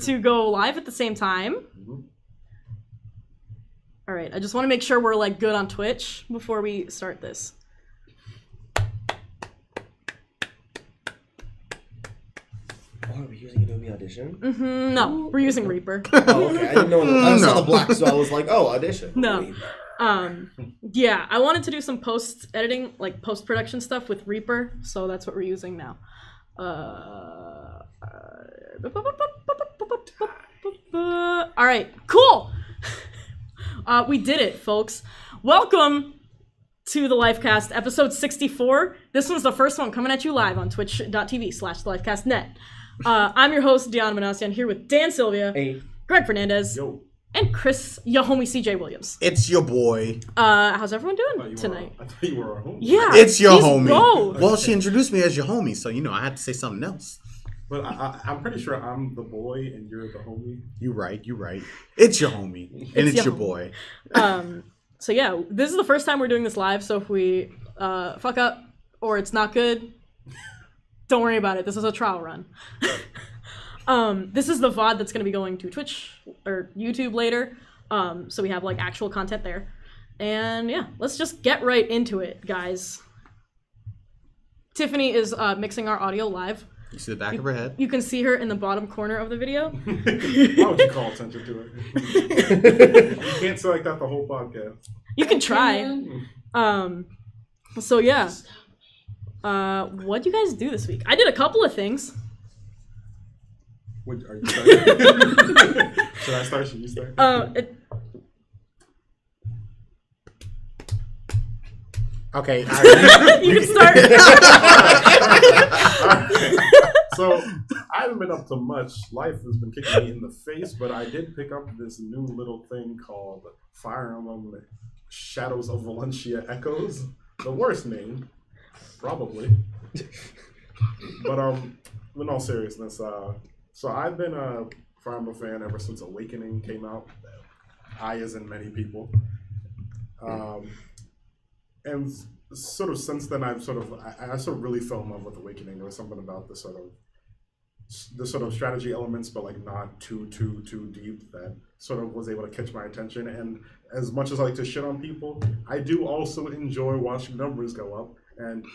to go live at the same time. Mm-hmm. All right, I just want to make sure we're like good on Twitch before we start this. Oh, are we using Adobe Audition? Mm-hmm. No, we're using Reaper. Oh, okay. I didn't know. I saw the black, so I was like, oh, Audition. No. Yeah, I wanted to do some post-editing, like post-production stuff with Reaper, so that's what we're using now. All right, cool. We did it, folks. Welcome to the Lifecast, episode 64. This one's the first one coming at you live on twitch.tv/thelifecastnet. I'm your host, Deanna Manasian, here with Dan Sylvia, Hey. Greg Fernandez, Yo. and Chris, your homie CJ Williams. It's your boy. How's everyone doing tonight? I thought you were our homie. Yeah, It's your he's homie. both. Well, she introduced me as your homie, so I had to say something else. But I'm pretty sure I'm the boy and you're the homie. You right. It's your homie, and it's your your boy. So yeah, this is the first time we're doing this live, so if we fuck up or it's not good, don't worry about it. This is a trial run. This is the VOD that's going to be going to Twitch or YouTube later, so we have like actual content there. And yeah, let's just get right into it, guys. Tiffany is mixing our audio live. You see the back of her head? You can see her in the bottom corner of the video. Why would you call attention to it? You can't say like that the whole podcast. You can try. So yeah. What'd you guys do this week? I did a couple of things. Are you starting? Should I start? Should you start? Okay. You can start. So I haven't been up to much. Life has been kicking me in the face, but I did pick up this new little thing called Fire Emblem Shadows of Valencia Echoes. The worst name, probably. But in all seriousness, so I've been a Fire Emblem fan ever since Awakening came out. I, as in many people. And sort of since then, I sort of really fell in love with Awakening. There was something about the sort of strategy elements, but like not too deep, that sort of was able to catch my attention. And as much as I like to shit on people, I do also enjoy watching numbers go up. And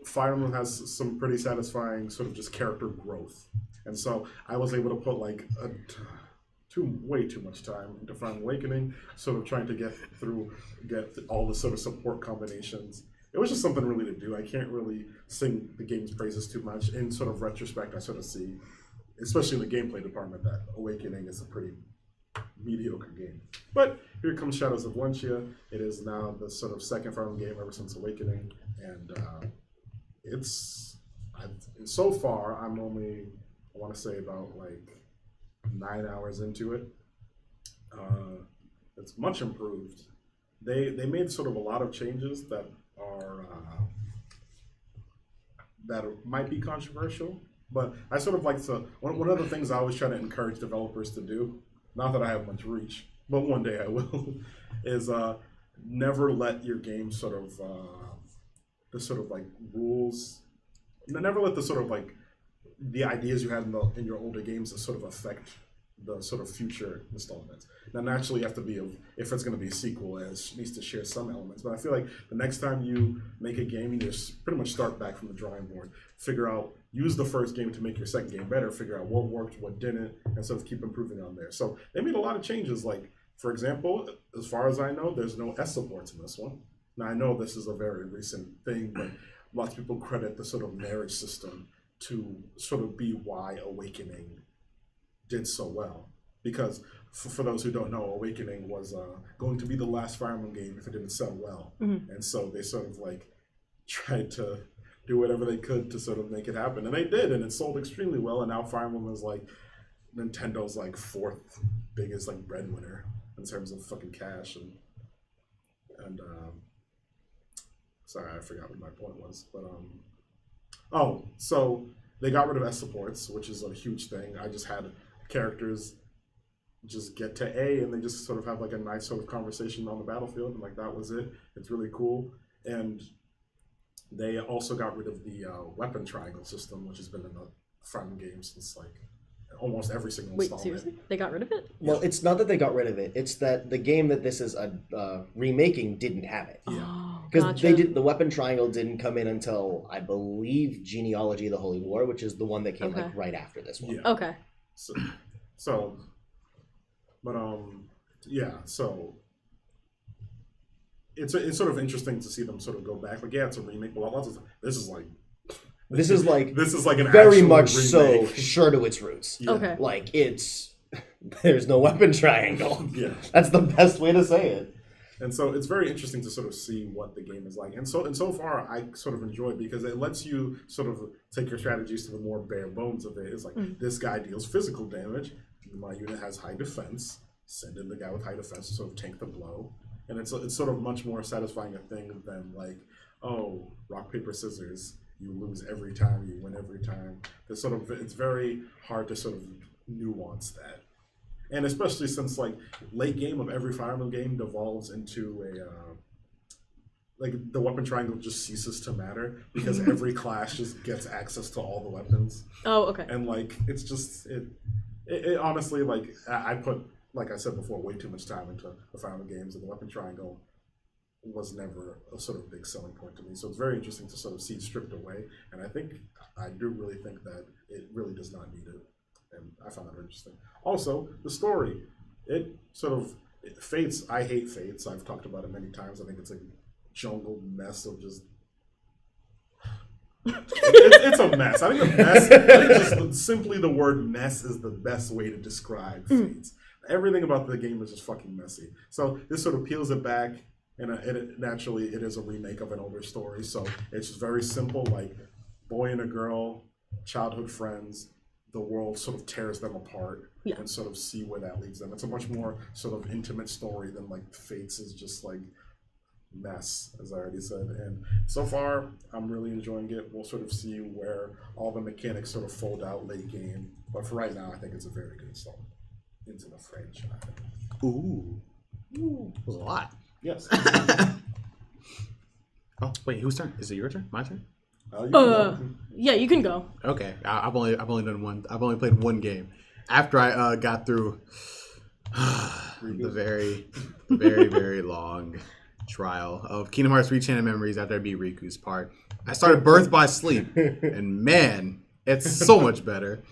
Fire Emblem has some pretty satisfying sort of just character growth. And so I was able to put like way too much time into Fire Emblem Awakening, sort of trying to get all the sort of support combinations. It was just something really to do. I can't really sing the game's praises too much. In sort of retrospect, I sort of see, especially in the gameplay department, that Awakening is a pretty mediocre game. But here comes Shadows of Valencia. It is now the sort of second Fire Emblem game ever since Awakening, and so far I'm only, I want to say, about like 9 hours into it. It's much improved. They made sort of a lot of changes that might be controversial, but I sort of like to, one of the things I always try to encourage developers to do, not that I have much reach, but one day I will, is never let your game sort of the sort of like rules, never let the sort of like the ideas you had in your older games to sort of affect the sort of future installments. Now, naturally, you have to be, if it's going to be a sequel, it needs to share some elements. But I feel like the next time you make a game, you just pretty much start back from the drawing board. Figure out, use the first game to make your second game better. Figure out what worked, what didn't, and sort of keep improving on there. So they made a lot of changes. Like, for example, as far as I know, there's no S supports in this one. Now, I know this is a very recent thing, but lots of people credit the sort of marriage system to sort of be why Awakening did so well. Because for those who don't know, Awakening was going to be the last Fire Emblem game if it didn't sell well. Mm-hmm. And so they sort of like tried to do whatever they could to sort of make it happen. And they did, and it sold extremely well. And now Fire Emblem is like Nintendo's like fourth biggest like breadwinner in terms of fucking cash. And sorry, I forgot what my point was. But so they got rid of S supports, which is a huge thing. I just had characters just get to A and they just sort of have like a nice sort of conversation on the battlefield, and like that was it. It's really cool. And they also got rid of the weapon triangle system, which has been in the Fire Emblem game since like almost every single Wait, installment. seriously? They got rid of it? Well, it's not that they got rid of it. It's that the game that this is remaking didn't have it. Oh, Because gotcha. the weapon triangle didn't come in until, I believe, Genealogy of the Holy War, which is the one that came like right after this one. Yeah. Okay. So, but yeah. So it's sort of interesting to see them sort of go back. Like, yeah, it's a remake, but this is like an very actual much remake. so sure to its roots. Yeah. Okay. Like there's no weapon triangle. Yeah. That's the best way to say it. And so it's very interesting to sort of see what the game is like. And so far, I sort of enjoy it because it lets you sort of take your strategies to the more bare bones of it. It's like, this guy deals physical damage. My unit has high defense. Send in the guy with high defense to sort of tank the blow. And it's sort of much more satisfying a thing than like, oh, rock, paper, scissors. You lose every time, you win every time. It's very hard to sort of nuance that. And especially since like late game of every Fire Emblem game devolves into like the weapon triangle just ceases to matter because every class just gets access to all the weapons. Oh, okay. And like it's just it honestly, like I put, like I said before, way too much time into the Fire Emblem games, and the weapon triangle was never a sort of big selling point to me. So it's very interesting to sort of see it stripped away. And I do really think that it really does not need it. And I found that very interesting. Also, the story. Fates, I hate Fates. I've talked about it many times. I think it's a jungle mess of just... it's a mess. I think just simply the word mess is the best way to describe Fates. Everything about the game is just fucking messy. So this sort of peels it back, and naturally it is a remake of an older story. So it's just very simple, like boy and a girl, childhood friends, the world sort of tears them apart, and sort of see where that leads them. It's a much more sort of intimate story than like Fates is just like mess, as I already said. And so far, I'm really enjoying it. We'll sort of see where all the mechanics sort of fold out late game. But for right now, I think it's a very good installment into the franchise. Ooh. That was a lot. Yes. Oh, wait, whose turn? Is it your turn? My turn? Yeah, you can go. Okay, I've only done one. I've only played one game. After I got through the very, very, very long trial of Kingdom Hearts Re-Chain of Memories after I beat Riku's part, I started Birth by Sleep, and man, it's so much better.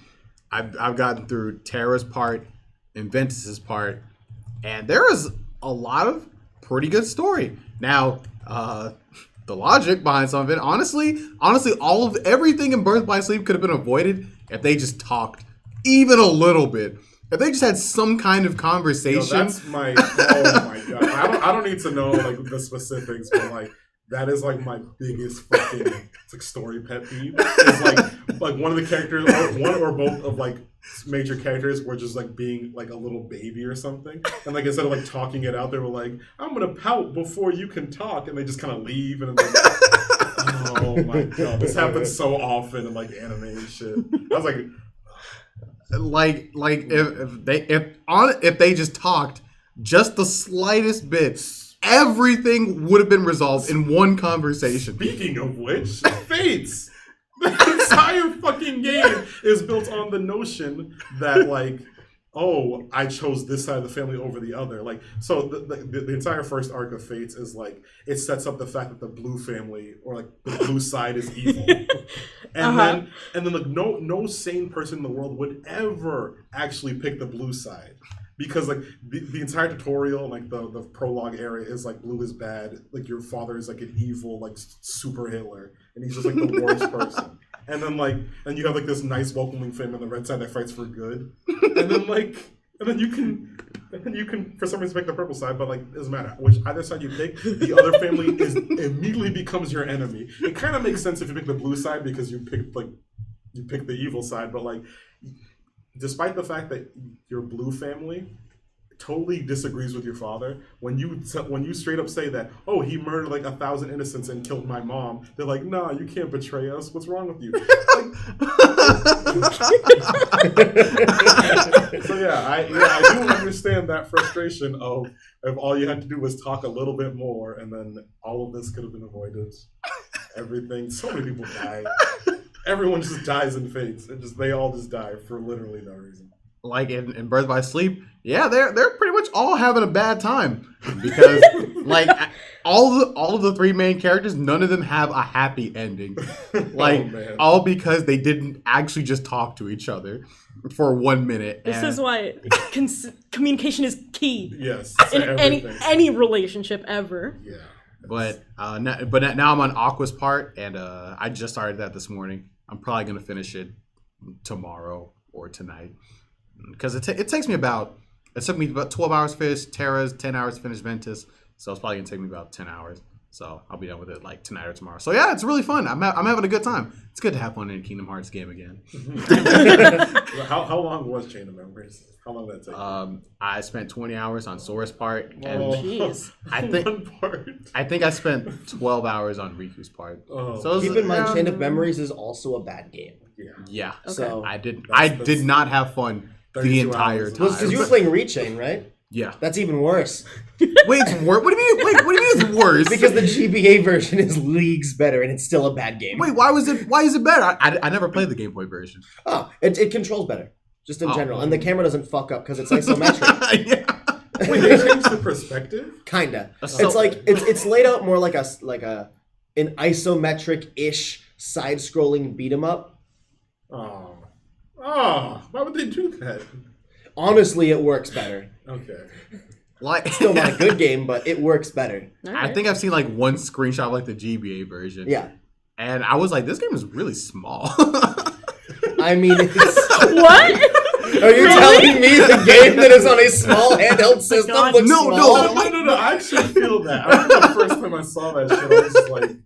I've gotten through Terra's part, Inventus's part, and there is a lot of pretty good story. Now, the logic behind some of it, honestly, everything in Birth by Sleep could have been avoided if they just talked even a little bit. If they just had some kind of conversation. That's oh my god. I don't need to know like the specifics, but like that is like my biggest fucking like story pet peeve. It's like one of the characters, or one or both of like major characters were just like being like a little baby or something, and like instead of like talking it out, they were like, "I'm gonna pout before you can talk," and they just kind of leave, and like, oh my god, this happens so often in like anime and shit. I was like, if they just talked just the slightest bit, everything would have been resolved in one conversation. Speaking of which, Fates. The entire fucking game is built on the notion that like, oh, I chose this side of the family over the other. Like, so the entire first arc of Fates is like, it sets up the fact that the blue family or like the blue side is evil. And then like no sane person in the world would ever actually pick the blue side. Because like the entire tutorial, like the prologue area is like blue is bad, like your father is like an evil like super Hitler, and he's just like the worst person. And then you have like this nice welcoming family on the red side that fights for good, and then you can for some reason pick the purple side, but like it doesn't matter which either side you pick, the other family immediately becomes your enemy. It kind of makes sense if you pick the blue side because you pick the evil side, but like. Despite the fact that your blue family totally disagrees with your father, when you straight up say that, oh, he murdered like 1,000 innocents and killed my mom, they're like, nah, you can't betray us. What's wrong with you? So yeah, I do understand that frustration of if all you had to do was talk a little bit more, and then all of this could have been avoided. Everything, so many people die. everyone just dies and fades. They all just die for literally no reason. Like in Birth by Sleep, yeah, they're pretty much all having a bad time because like all of the three main characters, none of them have a happy ending. Like all because they didn't actually just talk to each other for 1 minute. This is why communication is key. Yes, in any relationship ever. Yeah. But now I'm on Aqua's part, and I just started that this morning. I'm probably gonna finish it tomorrow or tonight. Because it took me about 12 hours to finish Terra's, 10 hours to finish Ventus, so it's probably gonna take me about 10 hours. So I'll be done with it like tonight or tomorrow. So yeah, it's really fun. I'm having a good time. It's good to have fun in a Kingdom Hearts game again. How long was Chain of Memories? How long did that take? I spent 20 hours on Sora's part, and Jeez. I think I spent 12 hours on Riku's part. Oh. So keep in mind, Chain of Memories is also a bad game. Yeah. Okay. So I did not have fun the entire time. Because you were playing Rechain, right? Yeah. That's even worse. Wait, it's worse? What do you mean? Wait, what do you mean it's worse? Because the GBA version is leagues better, and it's still a bad game. Wait, why is it better? I never played the Game Boy version. Oh, it controls better, just in general, and the camera doesn't fuck up because it's isometric. Yeah. Wait, they changed the perspective? Kinda. So- It's like it's laid out more like an isometric-ish side-scrolling beat 'em up. Oh, why would they do that? Honestly, it works better. Okay. Like Still not a good game, but it works better. I think I've seen like one screenshot of like the GBA version. Yeah. And I was like, this game is really small. I mean, it's... What? Are you telling me the game that is on a small handheld system God. looks No, small? No. I actually feel that. I remember the first time I saw that shit, I was just like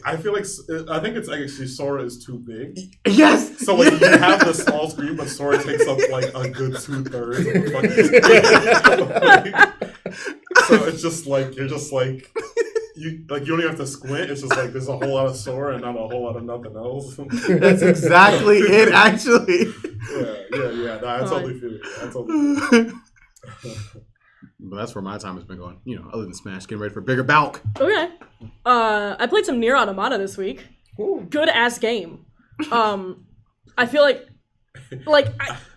I feel like I think it's actually Sora is too big. Yes. So like you have the small screen, but Sora takes up like a good 2/3 of the fucking screen. So it's just like you're just like you don't even have to squint. It's just like there's a whole lot of Sora and not a whole lot of nothing else. That's exactly it, actually. Yeah. No, I totally feel it. I totally feel it. But that's where my time has been going. You know, other than Smash, getting ready for bigger bulk. Okay. I played some Nier Automata this week. Ooh. Good ass game. I feel like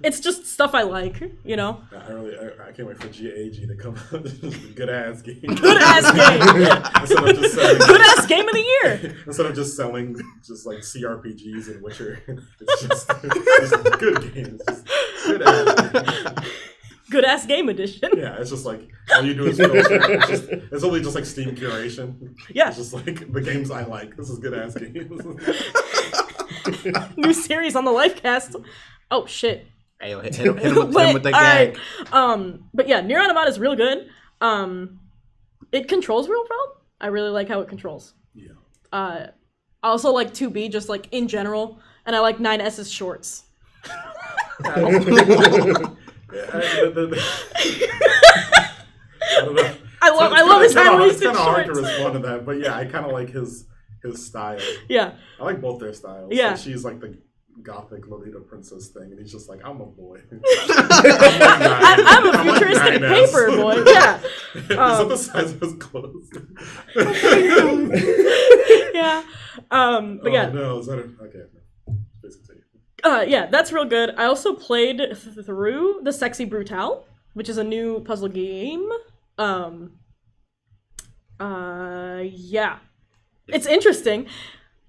it's just stuff I like, you know. I can't wait for GAG to come out. Good ass game. Good ass game. Instead of just selling, Good ass game of the year. instead of just selling just like CRPGs and Witcher, it's just good games. Just good ass game. Good ass game edition. Yeah, it's just like all you do is filter. It's only just like Steam curation. Yeah. It's just like the games I like. This is good ass games. New series on the Lifecast. Oh shit. Hey, hit him with the gag. Alright. But yeah, Nier Automata is real good. It controls real well. I really like how it controls. Yeah. I also like 2B just like in general, and I like 9S's shorts. I don't know. I love his high-waisted It's kind of hard to shorts. respond to that, but yeah, I kind of like his style. Yeah. I like both their styles. Yeah. Like, she's like the gothic Lolita princess thing, and he's just like, I'm a boy. I'm a futuristic paper boy. Yeah. Is that the size of his clothes? Yeah. But yeah. No, is that okay? Basically. Yeah, that's real good. I also played through the Sexy Brutale, which is a new puzzle game. Yeah. It's interesting.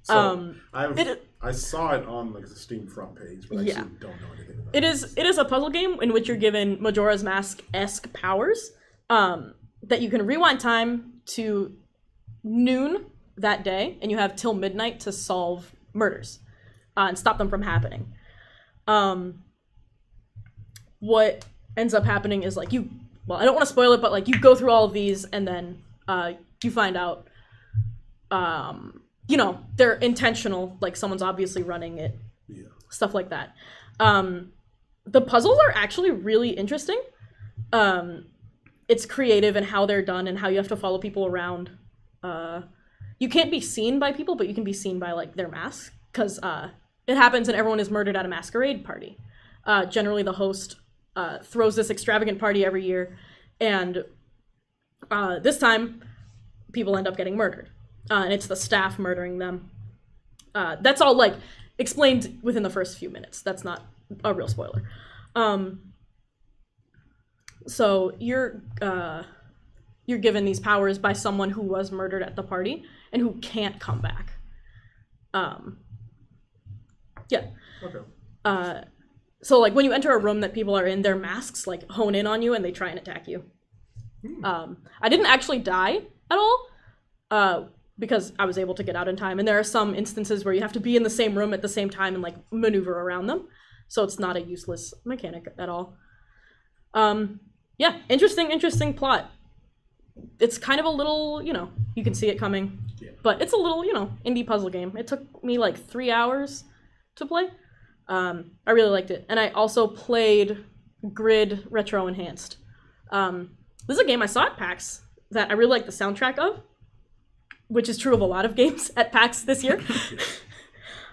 So I saw it on like the Steam front page, but I actually don't know anything about it. It is a puzzle game in which you're given Majora's Mask-esque powers that you can rewind time to noon that day, and you have till midnight to solve murders and stop them from happening. What ends up happening is like I don't want to spoil it, but like you go through all of these, and then you find out they're intentional, like someone's obviously running it, stuff like that. The puzzles are actually really interesting. It's creative in how they're done and how you have to follow people around. You can't be seen by people, but you can be seen by like their masks, because it happens and everyone is murdered at a masquerade party. Generally the host throws this extravagant party every year, and this time people end up getting murdered. And it's the staff murdering them. That's all like explained within the first few minutes. That's not a real spoiler. So you're given these powers by someone who was murdered at the party and who can't come back. Yeah. Okay. So like when you enter a room that people are in, their masks like hone in on you and they try and attack you. I didn't actually die at all because I was able to get out in time. And there are some instances where you have to be in the same room at the same time and like maneuver around them. So it's not a useless mechanic at all. Yeah, interesting plot. It's kind of a little, you can see it coming. Yeah. But it's a little, indie puzzle game. It took me like 3 hours to play. I really liked it. And I also played Grid Retro Enhanced. This is a game I saw at PAX that I really like the soundtrack of, which is true of a lot of games at PAX this year.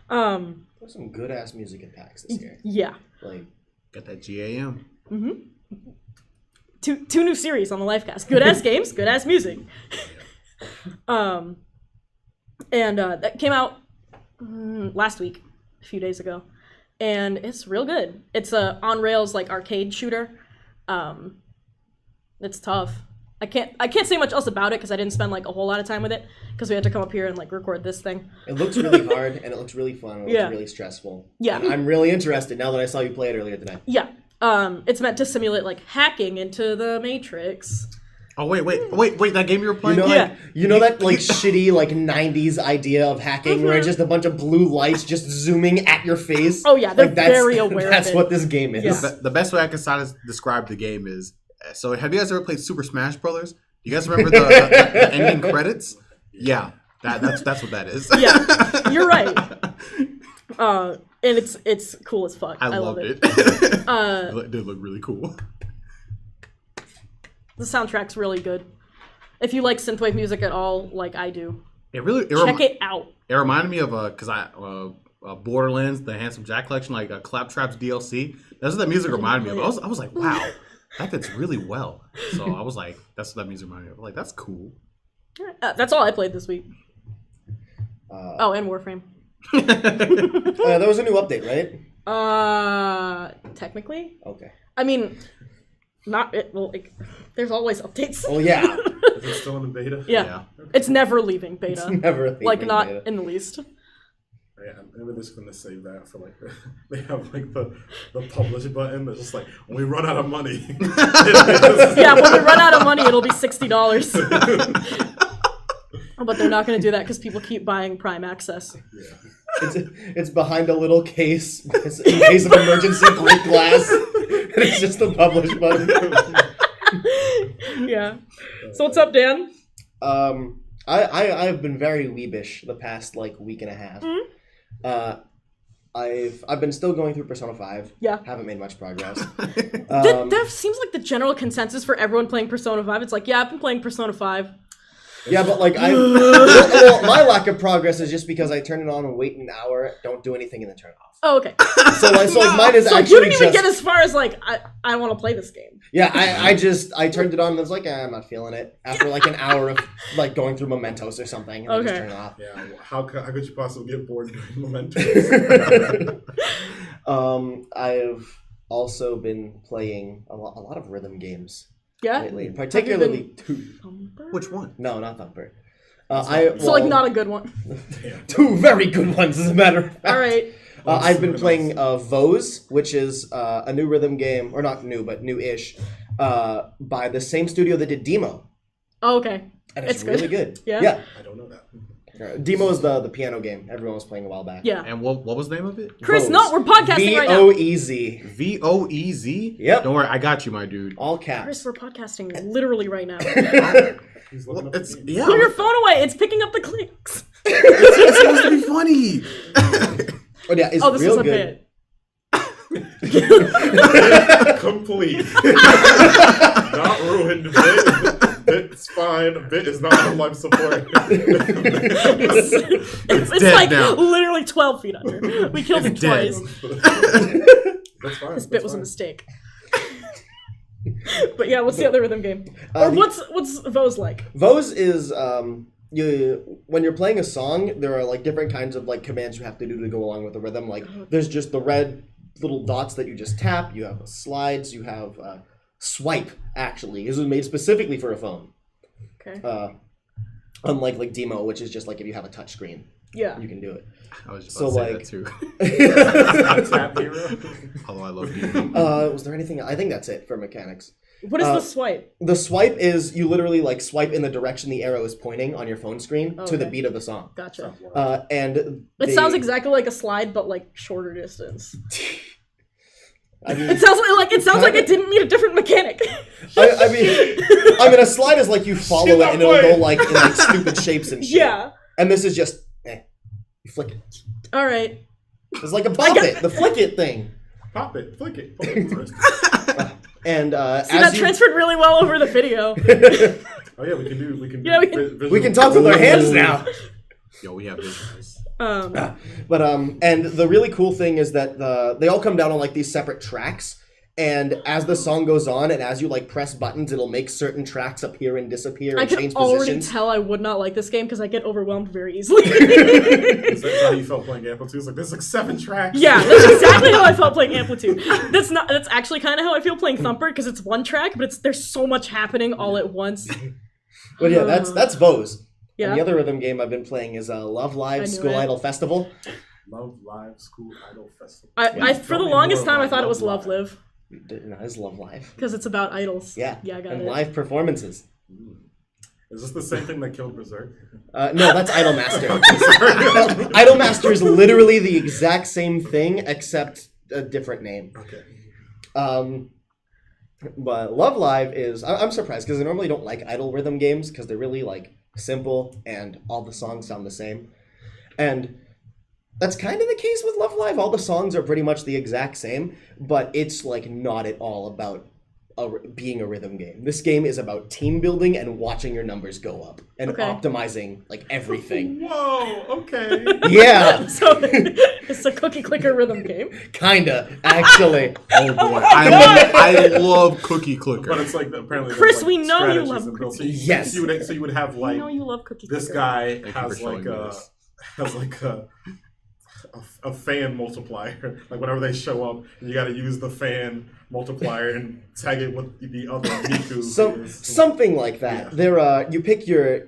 There's some good ass music at PAX this year. Yeah. Like, Got that GAM. Mm-hmm. Two new series on the Lifecast. Good ass games, good ass music. And that came out last week, a few days ago, and it's real good. It's a on rails like arcade shooter. It's tough. I can't say much else about it because I didn't spend like a whole lot of time with it because we had to come up here and like record this thing. it looks really hard and it looks really fun. And it looks really stressful. Yeah. And I'm really interested now that I saw you play it earlier today. Yeah. It's meant to simulate like hacking into the Matrix. Oh wait! That game you were playing? You know that like shitty like 90s idea of hacking where it's just a bunch of blue lights just zooming at your face? Oh yeah, they're like, that's, very aware of it. That's what this game is. Yeah. The best way I can describe the game is, so have you guys ever played Super Smash Brothers? You guys remember the ending credits? Yeah, that's what that is. Yeah, you're right. And it's cool as fuck. I love loved it. It did look really cool. The soundtrack's really good. If you like synthwave music at all, like I do, check it out. It reminded me of Borderlands, the Handsome Jack collection, like Claptrap's DLC. That's what that music reminded me of. I was like, wow, that fits really well. So I was like, that's what that music reminded me of. Like, that's cool. That's all I played this week. And Warframe. There was a new update, right? Technically. Okay. I mean, not it. Well, there's always updates. Well, yeah. Is it still in the beta? Yeah. It's never leaving beta. It's never leaving like not beta. in the least. Yeah, maybe they're just gonna save that for like they have like the publish button that's just like when we run out of money. Yeah, when we run out of money, it'll be $60. But they're not going to do that because people keep buying Prime Access. Yeah. It's behind a little case in case of emergency, break glass. And it's just the publish button. Yeah. So what's up, Dan? I've been very weebish the past like week and a half. Mm-hmm. I've been still going through Persona 5. Yeah. Haven't made much progress. That seems like the general consensus for everyone playing Persona 5. It's like, yeah, I've been playing Persona 5. Yeah, but like well, my lack of progress is just because I turn it on and wait an hour, don't do anything, and then turn it off. Oh, okay. So mine is so actually you didn't even get as far as like I want to play this game. Yeah, I turned it on and I was like, I'm not feeling it. After like an hour of like going through Mementos or something, and I just turn it off. Yeah, how could you possibly get bored doing Mementos? I've also been playing a lot of rhythm games. Yeah. Lately, particularly two. Which one? No, not Thumper. So like not a good one. Two very good ones, as a matter of fact. All right. I've been playing Voez, which is a new rhythm game, or not new, but new-ish, by the same studio that did Demo. Oh, okay. And it's really good. Yeah. I don't know that. Demo is the piano game everyone was playing a while back. Yeah. And what was the name of it? Chris, Voez. no, we're podcasting right now. Voez. VOEZ? Yep. Don't worry, I got you, my dude. All Chris, caps. we're podcasting literally right now. He's looking up It's, the game. yeah. Put your phone away. It's picking up the clicks. It's supposed to be funny. Oh yeah, it's This real was a good. bit. Complete. Not ruined. Bit's fine. Bit is not on life support. It's dead like now. literally 12 feet under. We killed him It's dead. twice. That's fine. This bit was a mistake. But yeah, what's the other rhythm game? Or what's Voez like? Voez is when you're playing a song, there are like different kinds of like commands you have to do to go along with the rhythm. Like there's just the red little dots that you just tap. You have slides. You have swipe. Actually, this was made specifically for a phone. Okay. Unlike like Demo, which is just like if you have a touch screen. Yeah. You can do it. I was just So, about to like- say that too. Tap hero. Although I love Demo. Was there anything? I think that's it for mechanics. What is the swipe? The swipe is you literally like swipe in the direction the arrow is pointing on your phone screen to the Okay. beat of the song. Gotcha. And It sounds exactly like a slide, but like shorter distance. I mean, It sounds like it didn't need a different mechanic. I mean, a slide is like you follow Shit, it and it'll I'm go like in like stupid shapes and shit. Yeah. And this is just, you flick it. All right. It's like a pop it, the flick it thing. Pop it, flick it. Pop it first. And See, that transferred really well over the video. Oh yeah, we can do. Yeah, we can- visual- we can talk with our hands now. Yo, we have visuals. But and the really cool thing is that they all come down on like these separate tracks. And as the song goes on, and as you like press buttons, it'll make certain tracks appear and disappear I and can change already positions. tell I would not like this game because I get overwhelmed very easily. Is that how you felt playing Amplitude? It's like there's like 7 tracks. Yeah, that's exactly how I felt playing Amplitude. That's actually kind of how I feel playing Thumper because it's one track, but there's so much happening all at once. But yeah, that's Voez. Yeah. And the other rhythm game I've been playing is Love Live I knew School it. Idol Festival. Love Live School Idol Festival. I for Tell the me longest more time I about thought it was Love Love Live. Live No, it's Love Live. because it's about idols. Yeah. Yeah, I got and it. live performances. Is this the same thing that killed Berserk? No, that's Idolmaster. Idolmaster is literally the exact same thing except a different name. Okay. But Love Live is I'm surprised because I normally don't like idol rhythm games because they're really like simple and all the songs sound the same. And that's kind of the case with Love Live. All the songs are pretty much the exact same, but it's like not at all about being a rhythm game. This game is about team building and watching your numbers go up and Okay. optimizing like everything. Whoa. Okay. Yeah, So it's a cookie clicker rhythm game. kinda actually. Oh boy, I love Cookie Clicker. But it's like apparently. Chris, there's, like, we know you strategies love inbuilt. So Yes. So you would have I like know you love cookie this clicker. guy Thank you has for like showing me this. a fan multiplier. Like whenever they show up, you got to use the fan multiplier and tag it with the other Miku. So something like that. Yeah. There, you pick your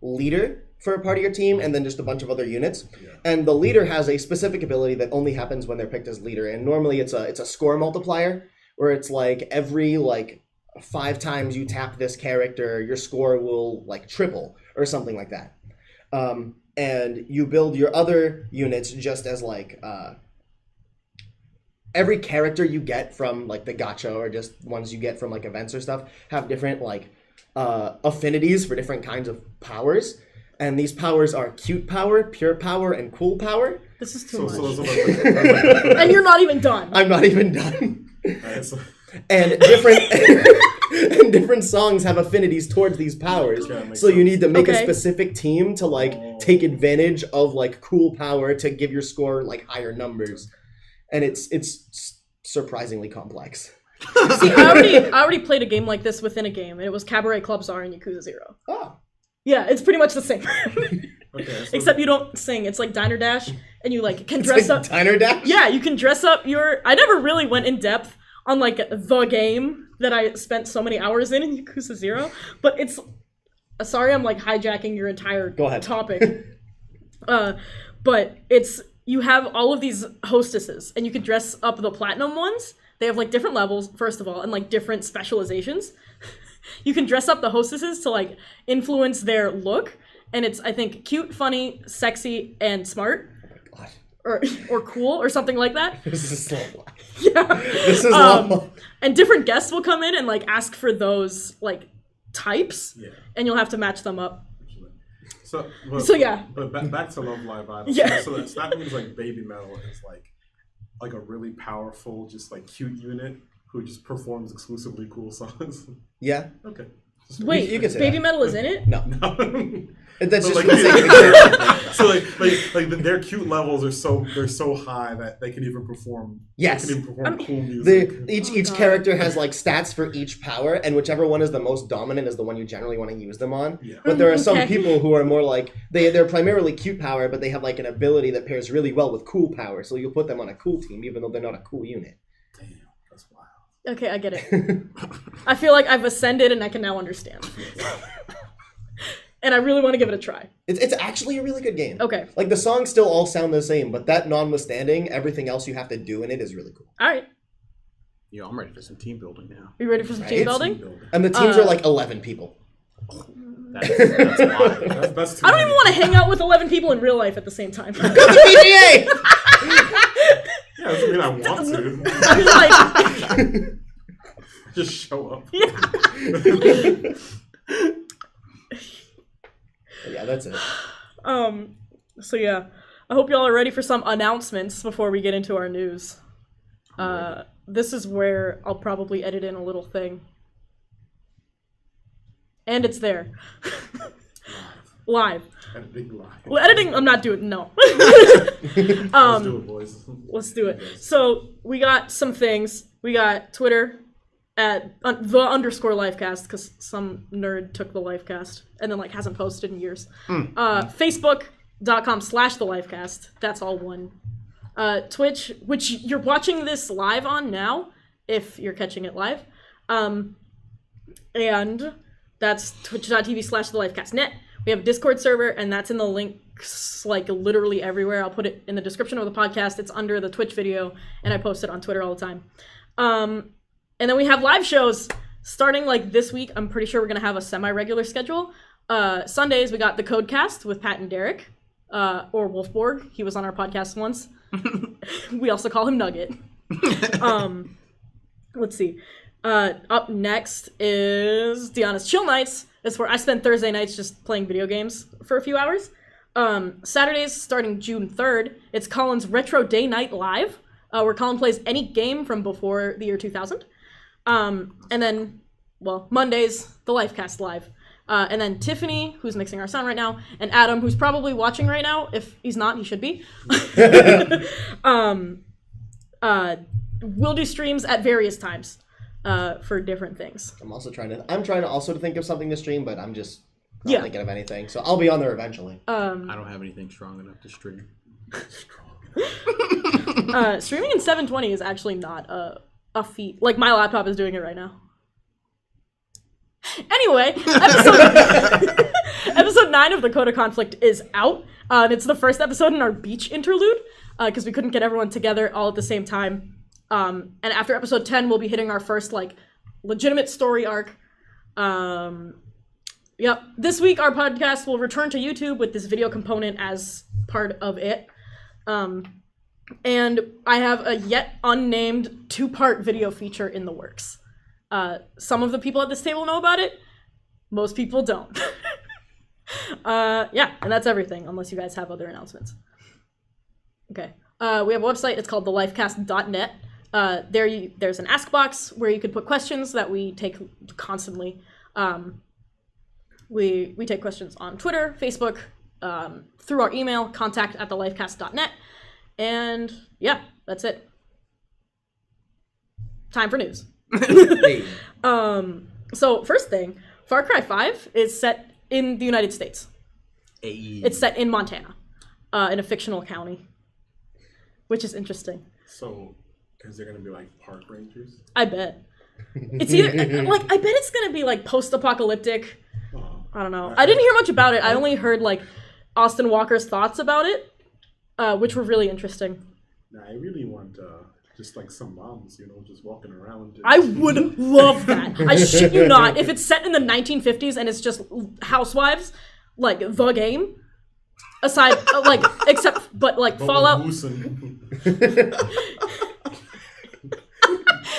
leader for a part of your team, and then just a bunch of other units. Yeah. And the leader has a specific ability that only happens when they're picked as leader. And normally it's a score multiplier, where it's like every like 5 times you tap this character, your score will like triple or something like that. And you build your other units just as like every character you get from like the gacha or just ones you get from like events or stuff have different like affinities for different kinds of powers. And these powers are cute power, pure power, and cool power. This is too So much. those And you're not even done. I'm not even done. are And different songs have affinities towards these powers. Yeah, that makes So you sense. need to make a Okay. specific team to like take advantage of like cool power to give your score like higher numbers. And it's surprisingly complex. See, I already played a game like this within a game, and it was Cabaret Club Czar and Yakuza 0. Oh. Yeah, it's pretty much the same. Okay, so Except you don't sing. It's like Diner Dash, and you like can It's dress like up. Diner Dash? Yeah, you can dress up your. I never really went in depth on like the game that I spent so many hours in Yakuza 0, but it's. Sorry, I'm like hijacking your entire Go ahead. topic. But it's you have all of these hostesses, and you can dress up the platinum ones. They have like different levels, first of all, and like different specializations. You can dress up the hostesses to like influence their look, and it's I think cute, funny, sexy, and smart, God. or cool, or something like that. This is slow. Yeah. This is long. And different guests will come in and like ask for those like types, yeah. and you'll have to match them up. So Yeah. But back to Love Live Idol. Yeah. So that means like Baby Metal is like a really powerful, just like cute unit who just performs exclusively cool songs. Yeah. Okay. Wait, you can say Baby that. Metal is in it? No. That's So, just like, for the sake of example. so like their cute levels are so high that they can even perform. Yes. They can even perform cool music. Each God. character has like stats for each power, and whichever one is the most dominant is the one you generally want to use them on. Yeah. But there are some Okay. people who are more like they're primarily cute power, but they have like an ability that pairs really well with cool power. So you'll put them on a cool team, even though they're not a cool unit. Damn, that's wild. Okay, I get it. I feel like I've ascended and I can now understand. And I really want to give it a try. It's actually a really good game. Okay. Like the songs still all sound the same, but that notwithstanding, everything else you have to do in it is really cool. All right. Yo, I'm ready for some team building now. Are you ready for some team Right. building? And the teams are like 11 people. That's why. That's too I don't many. even want to hang out with 11 people in real life at the same time. Go to PGA! Yeah, doesn't mean I want to. I'm like, Just show up. Yeah, that's it. so yeah, I hope y'all are ready for some announcements before we get into our news. This is where I'll probably edit in a little thing. And it's there. Live. Editing live. Well, editing, I'm not doing, no. Let's do it, boys. Let's do it. So, we got some things. We got Twitter at _Lifecast, because some nerd took the Lifecast and then, like, hasn't posted in years. Facebook.com/the Lifecast. That's all one. Twitch, which you're watching this live on now, if you're catching it live. And that's twitch.tv/thelifecastnet. We have a Discord server, and that's in the links, like, literally everywhere. I'll put it in the description of the podcast. It's under the Twitch video, and I post it on Twitter all the time. And then we have live shows starting, like, this week. I'm pretty sure we're going to have a semi-regular schedule. Sundays, we got the Codecast with Pat and Derek, or Wolfborg. He was on our podcast once. We also call him Nugget. Let's see. Up next is Deanna's Chill Nights. It's where I spend Thursday nights just playing video games for a few hours. Saturdays, starting June 3rd, it's Colin's Retro Day Night Live, where Colin plays any game from before the year 2000. And then, well, Mondays, the Lifecast Live. And then Tiffany, who's mixing our sound right now, and Adam, who's probably watching right now. If he's not, he should be. We'll do streams at various times for different things. I'm trying to also think of something to stream, but I'm just not thinking of anything. So I'll be on there eventually. I don't have anything strong enough to stream. Streaming in 720 is actually not a feat. Like, my laptop is doing it right now. Anyway, episode 9 of the Code of Conflict is out. And it's the first episode in our beach interlude, because we couldn't get everyone together all at the same time. And after episode 10, we'll be hitting our first, like, legitimate story arc. Yep. This week, our podcast will return to YouTube with this video component as part of it. And I have a yet unnamed 2-part video feature in the works. Some of the people at this table know about it. Most people don't. Yeah, and that's everything, unless you guys have other announcements. Okay. We have a website. It's called thelifecast.net. There's an ask box where you could put questions that we take constantly. We take questions on Twitter, Facebook, through our email, contact@thelifecast.net. And yeah, that's it. Time for news. Hey. So first thing, Far Cry 5 is set in the United States. Hey. It's set in Montana, in a fictional county, which is interesting. So, is there gonna be like park rangers? I bet. It's either, like, I bet it's gonna be, like, post-apocalyptic. I don't know. I didn't hear much about it. I only heard, like, Austin Walker's thoughts about it, which were really interesting. Nah, I really want just like some moms, just walking around. I would love that. I shit you not. If it's set in the 1950s and it's just housewives, like, the game, aside, like, except, but, like, Fallout.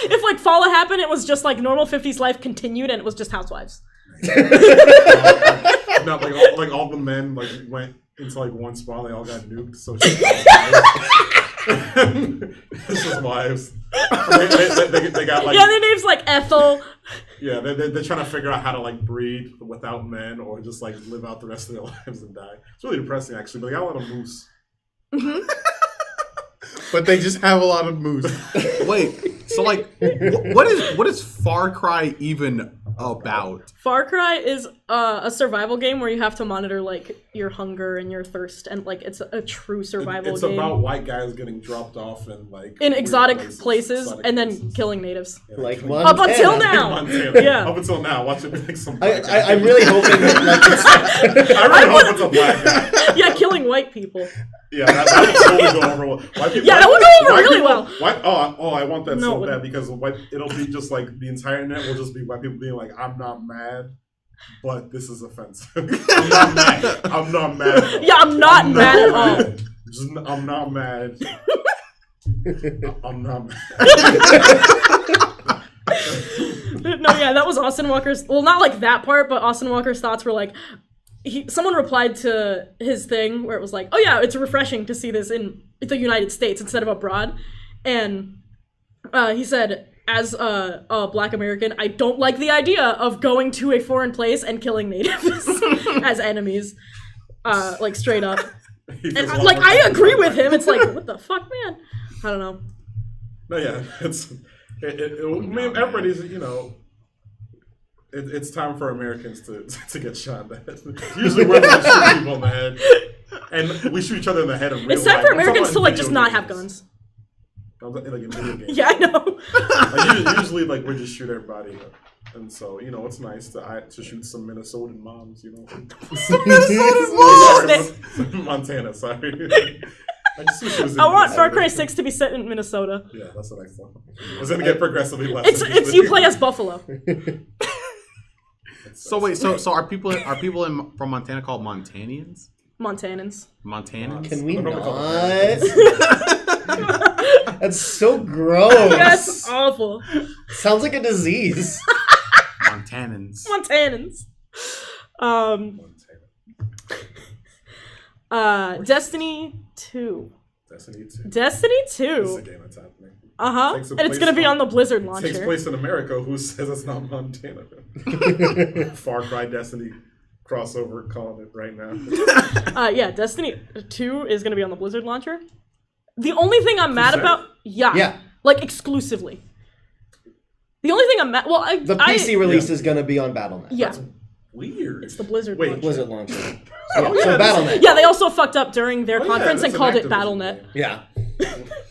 If, like, Fallout happened, it was just, like, normal 50s life continued and it was just housewives. No, like all the men like went into like one spot, they all got nuked, so she this is wives. They got like, yeah, their name's like Ethel. Yeah, they're trying to figure out how to like breed without men or just like live out the rest of their lives and die. It's really depressing actually, but they got a lot of moose. But they just have a lot of moose. Wait, so like, what is Far Cry even about? Far Cry is a survival game where you have to monitor like your hunger and your thirst, and like it's a true survival It's game. about white guys getting dropped off in like In weird exotic places exotic and then places. killing natives. Yeah, Like killing- Montana. Up until now. Montana. Yeah. Up until now, watch it be like some. I'm black guy. really hoping that like it's, I really hope it's a black guy. Yeah, killing white people. Yeah, that would totally go over well. White people, Yeah, that would go over white really people- well. I want that No, so it bad wouldn't. because it'll be just like the entire internet will just be white people being like, I'm not mad, but this is offensive. I'm not mad. I'm not mad. Yeah, I'm not mad at all. I'm not mad. I'm not mad. No, yeah, that was Austin Walker's. Well, not like that part, but Austin Walker's thoughts were like, someone replied to his thing where it was like, oh yeah, it's refreshing to see this in the United States instead of abroad. And he said, as a Black American, I don't like the idea of going to a foreign place and killing natives as enemies. Like straight up. And like, I agree with him. It's like, what the fuck, man? I don't know. No, yeah, I mean, everybody's, you know, it's time for Americans to get shot. Usually we're the shoot people in the head, and we shoot each other in the head in real It's time life. for I'm talking Americans to about like just video not have games. guns. Like in video games. Yeah, I know. Like, usually, like we just shoot everybody, and so you know it's nice to shoot some Minnesotan moms. You know, Montana. Sorry. I just wish it was in I want Far Minnesota. Cry 6 to be set in Minnesota. Yeah, that's the next one. It's gonna get progressively less. It's interesting. you play as Buffalo. So wait, so are people from Montana called Montanians? Montanans. Montanans? can we I don't know not? what the That's so gross. That's awful. Sounds like a disease. Montanans. Montanans. Destiny 2. Destiny 2. Destiny This is a 2. game that's happening. Uh-huh. Takes And it's place gonna be on- on the Blizzard Takes launcher. place in America. Who says it's not Montana? Far Cry Destiny crossover, calling it right now. Yeah, Destiny 2 is gonna be on the Blizzard launcher. The only thing I'm mad about, Yeah. like exclusively. The only thing I'm mad, well, The PC release is gonna be on Battle.net. Yeah, Weird. it's the Blizzard Wait, launcher. Blizzard launcher. Oh, So yeah, Battle.net. Yeah, they also fucked up during their Oh, yeah, conference that's and an called it Activision Battle.net. game. Yeah.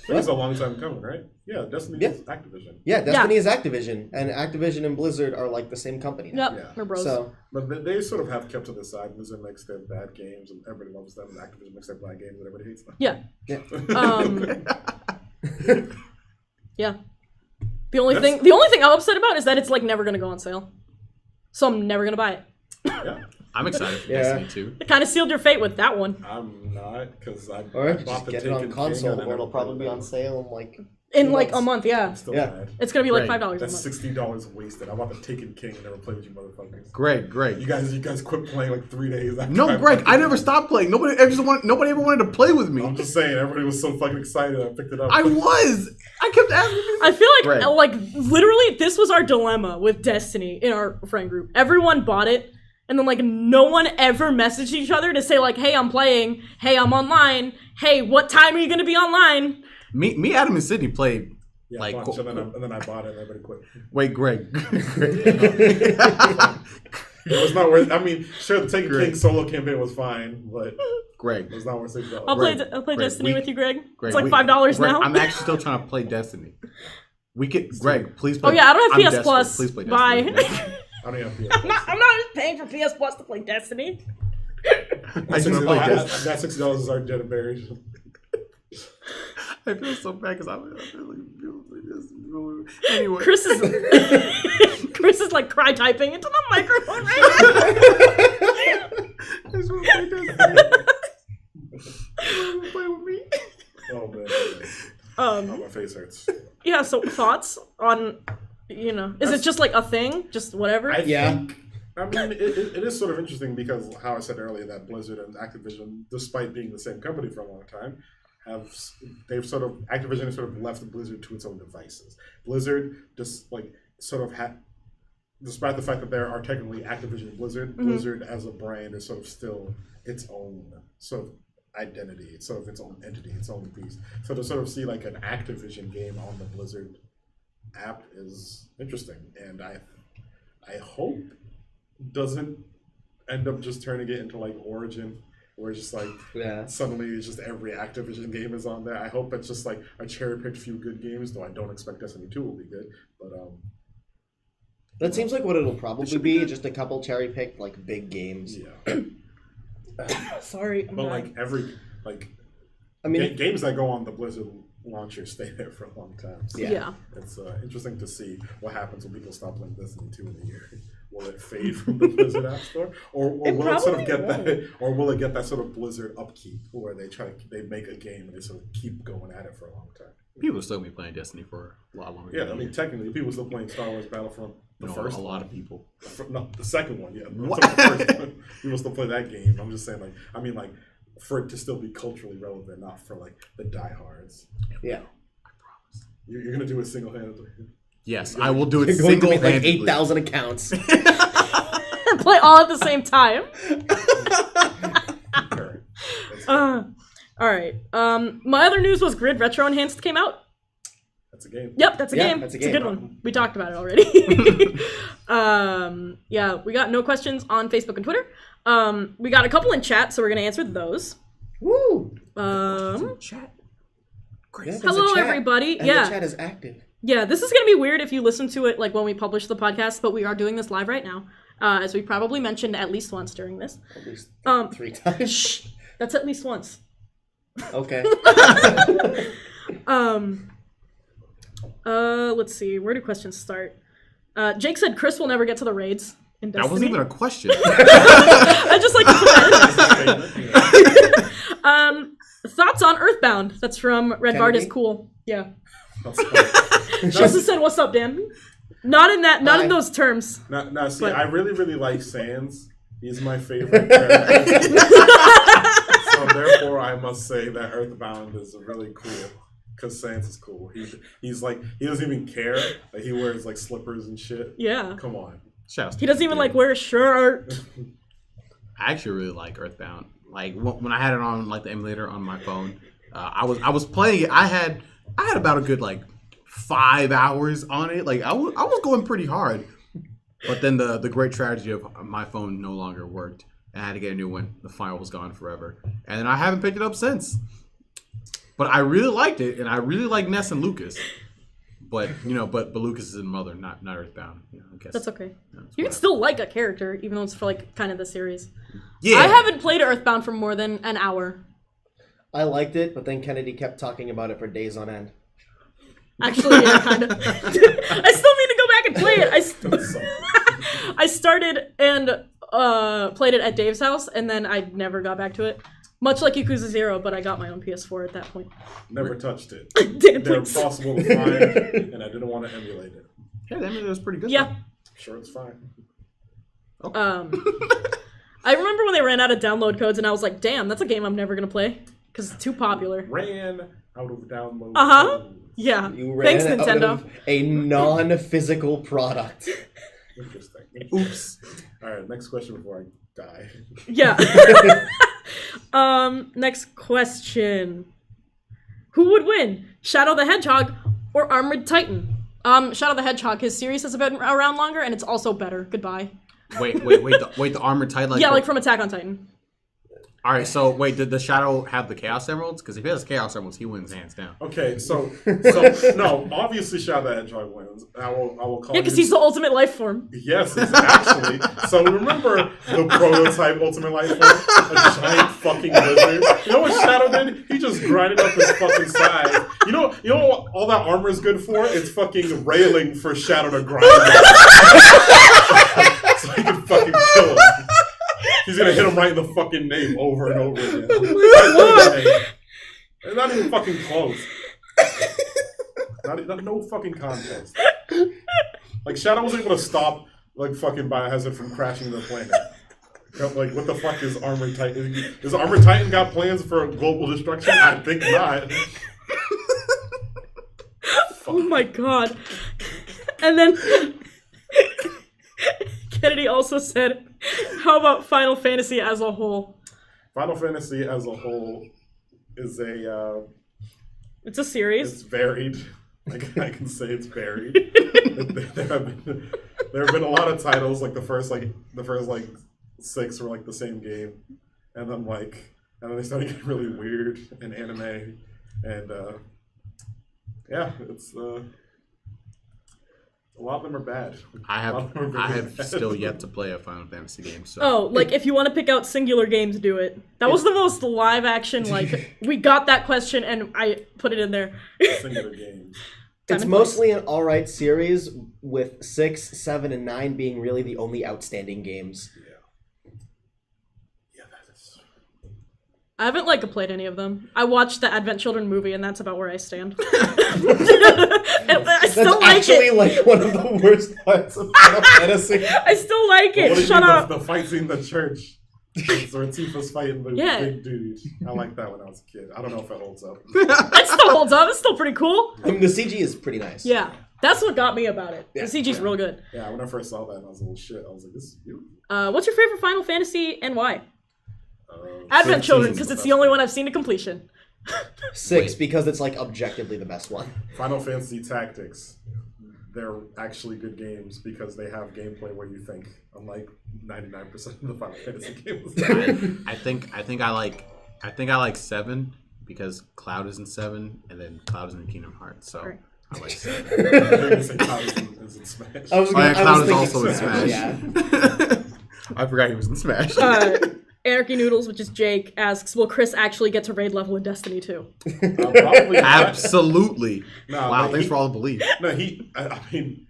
It's a long time coming, right? Yeah, Destiny Yeah. is Activision. Yeah, Destiny is Activision, and Activision and Blizzard are like the same company now. Yep, Yeah. we're bros. So But they sort of have kept to the side. Blizzard makes their bad games, and everybody loves them. And Activision makes their bad games, and everybody hates them. Yeah. yeah. Yeah. The only thing I'm upset about is that it's like never gonna go on sale. So I'm never gonna buy it. Yeah, I'm excited for Yeah. Destiny 2. It kind of sealed your fate with that one. I'm not because I Or bought just the get it Taken on King console, and I or it'll never probably played be on it. sale in like In 2 like months. a month, yeah. I'm still Yeah. mad. It's gonna be like Right. $5 a That's month. $60 wasted. I bought the Taken King and never played with you motherfuckers. Greg. You guys quit playing like 3 days after No, Greg, picked I it never up. stopped playing. Nobody ever wanted to play with me. I'm just saying, everybody was so fucking excited I picked it up. I kept asking you. I feel like Right. like literally this was our dilemma with Destiny in our friend group. Everyone bought it, and then like no one ever messaged each other to say like, "Hey, I'm playing. Hey, I'm online. Hey, what time are you gonna be online?" Me, Adam, and Sydney played. Yeah, Like, bunch, and then I bought it and everybody quit. Wait, Greg. It was not worth. I mean, sure, the Taken Great. King solo campaign was fine, but Greg. it was not worth $60. I'll Greg, play Greg, Destiny with you, Greg. Greg, It's like $5 Greg, now. I'm actually still trying to play Destiny. We could, Greg, please play. Oh yeah, I don't have I'm PS desperate. Plus. Please play Bye. Destiny. I don't even I'm not paying for PS Plus to play Destiny. I just play Destiny. That $60 is our dead berries. I feel so bad because I feel like anyway. Chris is like cry typing into the microphone right now. I just want to play Destiny. You wanna play with me? Oh man, oh, my face hurts. Yeah. So thoughts on, is it just like a thing, just whatever? I Yeah. think, I mean, it is sort of interesting because how I said earlier that Blizzard and Activision, despite being the same company for a long time, Activision has sort of left Blizzard to its own devices. Blizzard just like sort of despite the fact that there are technically Activision and Blizzard, Blizzard as a brand is sort of still its own sort of identity. It's sort of its own entity, its own piece. So to sort of see like an Activision game on the Blizzard app is interesting, and I hope doesn't end up just turning it into like Origin, where it's just like suddenly it's just every Activision game is on there. I hope it's just like a cherry-picked few good games, though I don't expect Destiny 2 will be good. But that seems like what it'll probably be, just a couple cherry-picked like big games. Yeah. Sorry. But like every like I mean, games that go on the Blizzard launcher stay there for a long time. So Yeah. it's interesting to see what happens when people stop playing Destiny 2 in a year. Will it fade from the Blizzard App Store, or will it sort of get that, or will it get that sort of Blizzard upkeep where they make a game and they sort of keep going at it for a long time? People will still be playing Destiny for a lot longer. Yeah, I mean technically, people still playing Star Wars Battlefront. The first a lot one. of people. No, the second one. Yeah, the first one. People still play that game. I'm just saying, like, I mean, like, for it to still be culturally relevant, not for like the diehards. yeah. You're gonna do it single-handedly. Yes, I will do it You're going to make like single-handedly. 8,000 accounts. Play all at the same time. All right. My other news was Grid Retro Enhanced came out. That's a game. Yep, that's a Yeah, game. that's a It's a game. good one. We talked about it already. Yeah, we got no questions on Facebook and Twitter. We got a couple in chat, so we're gonna answer those. Woo! Chat. Yeah, there's Hello, a chat, everybody. And Yeah. the chat is active. Yeah, this is gonna be weird if you listen to it like when we publish the podcast, but we are doing this live right now, as we probably mentioned at least once during this. At least 3 Shh, times. that's at least once. Okay. Let's see. Where do questions start? Jake said Chris will never get to the raids in Destiny. That wasn't even a question. I just like to put that in. Thoughts on Earthbound? That's from Red Bart is Kennedy? cool. Yeah. That's She also said, "What's up, Dan?" Not in that. Not in Hi. those terms. Now, see, But- I really like Sans. He's my favorite character. So therefore, I must say that Earthbound is really cool. Because Sans is cool. He's like, he doesn't even care. Like, he wears like slippers and shit. Yeah. Come on. Shouts to He doesn't even dude. like wear a shirt. I actually really like Earthbound. Like when I had it on like the emulator on my phone, I was playing it. I had about a good like 5 hours on it. Like I was going pretty hard, but then the great tragedy of my phone no longer worked, and I had to get a new one. The file was gone forever, and then I haven't picked it up since. But I really liked it, and I really like Ness and Lucas. But but Lucas is his mother, not Earthbound. I guess That's okay. that's You can why. still like a character, even though it's for like kind of the series. Yeah. I haven't played Earthbound for more than an hour. I liked it, but then Kennedy kept talking about it for days on end. Actually, yeah, kind of. I still need to go back and play it. I started and played it at Dave's house, and then I never got back to it. Much like Yakuza 0, but I got my own PS4 at that point. Never touched it. Dan, They're please. impossible to find, and I didn't want to emulate it. Yeah, that was pretty good. Yeah. though. Sure, it's fine. I remember when they ran out of download codes, and I was like, damn, that's a game I'm never going to play. Because it's too popular. Ran out of download. Uh-huh. codes. Yeah. You ran Thanks, out Nintendo. of a non-physical product. Interesting. Oops. All right, next question before I die. Yeah. Next question. Who would win? Shadow the Hedgehog or Armored Titan? Shadow the Hedgehog, his series has been around longer, and it's also better. Goodbye. Wait. The Armored Titan. Yeah, like from Attack on Titan. All right. So wait, did the Shadow have the Chaos Emeralds? Because if he has Chaos Emeralds, he wins hands down. Okay, so no, obviously Shadow the Hedgehog wins. I will call Yeah, because he's the ultimate life form. Yes, it's actually. So remember the prototype Ultimate Life Form? A giant fucking lizard. You know what Shadow did? He just grinded up his fucking size. You know what all that armor is good for? It's fucking railing for Shadow to grind up. So he can fucking kill him. He's gonna hit him right in the fucking name over and over again. It's not even fucking close. No fucking contest. Like Shadow was able to stop like fucking Biohazard from crashing the planet. Like what the fuck is Armored Titan? Does Armored Titan got plans for global destruction? I think not. Oh my god. And then Kennedy also said, how about Final Fantasy as a whole? Final Fantasy as a whole is a It's a series. it's varied. I can say it's varied. there have been a lot of titles like the first 6 were like the same game, and then they started getting really weird in anime, and it's a lot of them are bad. I have still yet to play a Final Fantasy game. So. Oh, like if you want to pick out singular games, do it. That was the most live action. Like we got that question and I put it in there. Singular games. It's mostly an alright series, with 6, 7, and 9 being really the only outstanding games. Yeah, that is. I haven't played any of them. I watched the Advent Children movie, and that's about where I stand. I still like actually it. One of the worst parts of Final Fantasy. I still like it. What do you Shut mean, up. The fight scene in the church. Where Tifa's fighting the big dude. I liked that when I was a kid. I don't know if it holds up. It still holds up. It's still pretty cool. I mean, the CG is pretty nice. Yeah. That's what got me about it. Yeah. The CG's real good. Yeah, when I first saw that, I was like, shit. I was like, this is beautiful. What's your favorite Final Fantasy and why? Six Advent Children, is because the it's best the only one. one I've seen to completion. 6, because it's objectively the best one. Final Fantasy Tactics. They're actually good games because they have gameplay where you think, unlike 99% of the Final Fantasy games. I think I like 7 because Cloud is in 7 and then Cloud is in Kingdom Hearts. So Right. I like 7. You're gonna say Cloud is in Smash. Cloud is thinking also in Smash. Yeah. I forgot he was in Smash. Anarchy Noodles, which is Jake, asks, will Chris actually get to raid level in Destiny 2? Probably not. Absolutely. No, wow, but thanks for all the belief. No, I mean,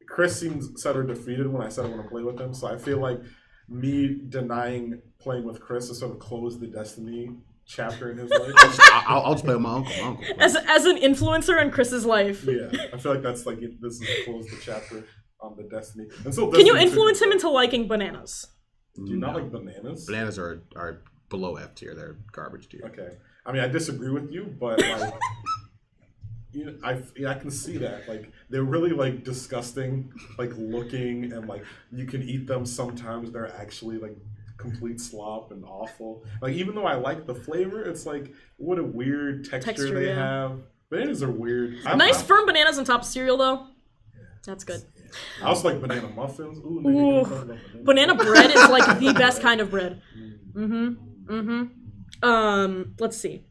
Chris seems set or defeated when I said I want to play with him, so I feel like me denying playing with Chris has sort of closed the Destiny chapter in his life. I'll just play with my uncle. As an influencer in Chris's life. Yeah, I feel like that's this has closed the chapter on the Destiny. And so Can you Destiny influence 2, him into liking bananas? Do you not like bananas? Bananas are below F tier. They're garbage tier. Okay. I mean, I disagree with you, but I can see that. They're really disgusting, looking, and you can eat them sometimes. They're actually complete slop and awful. Even though I like the flavor, it's what a weird texture they have. Bananas are weird. Nice firm bananas on top of cereal though. That's good. I also like banana muffins. Ooh, Banana bread is the best kind of bread. Let's see.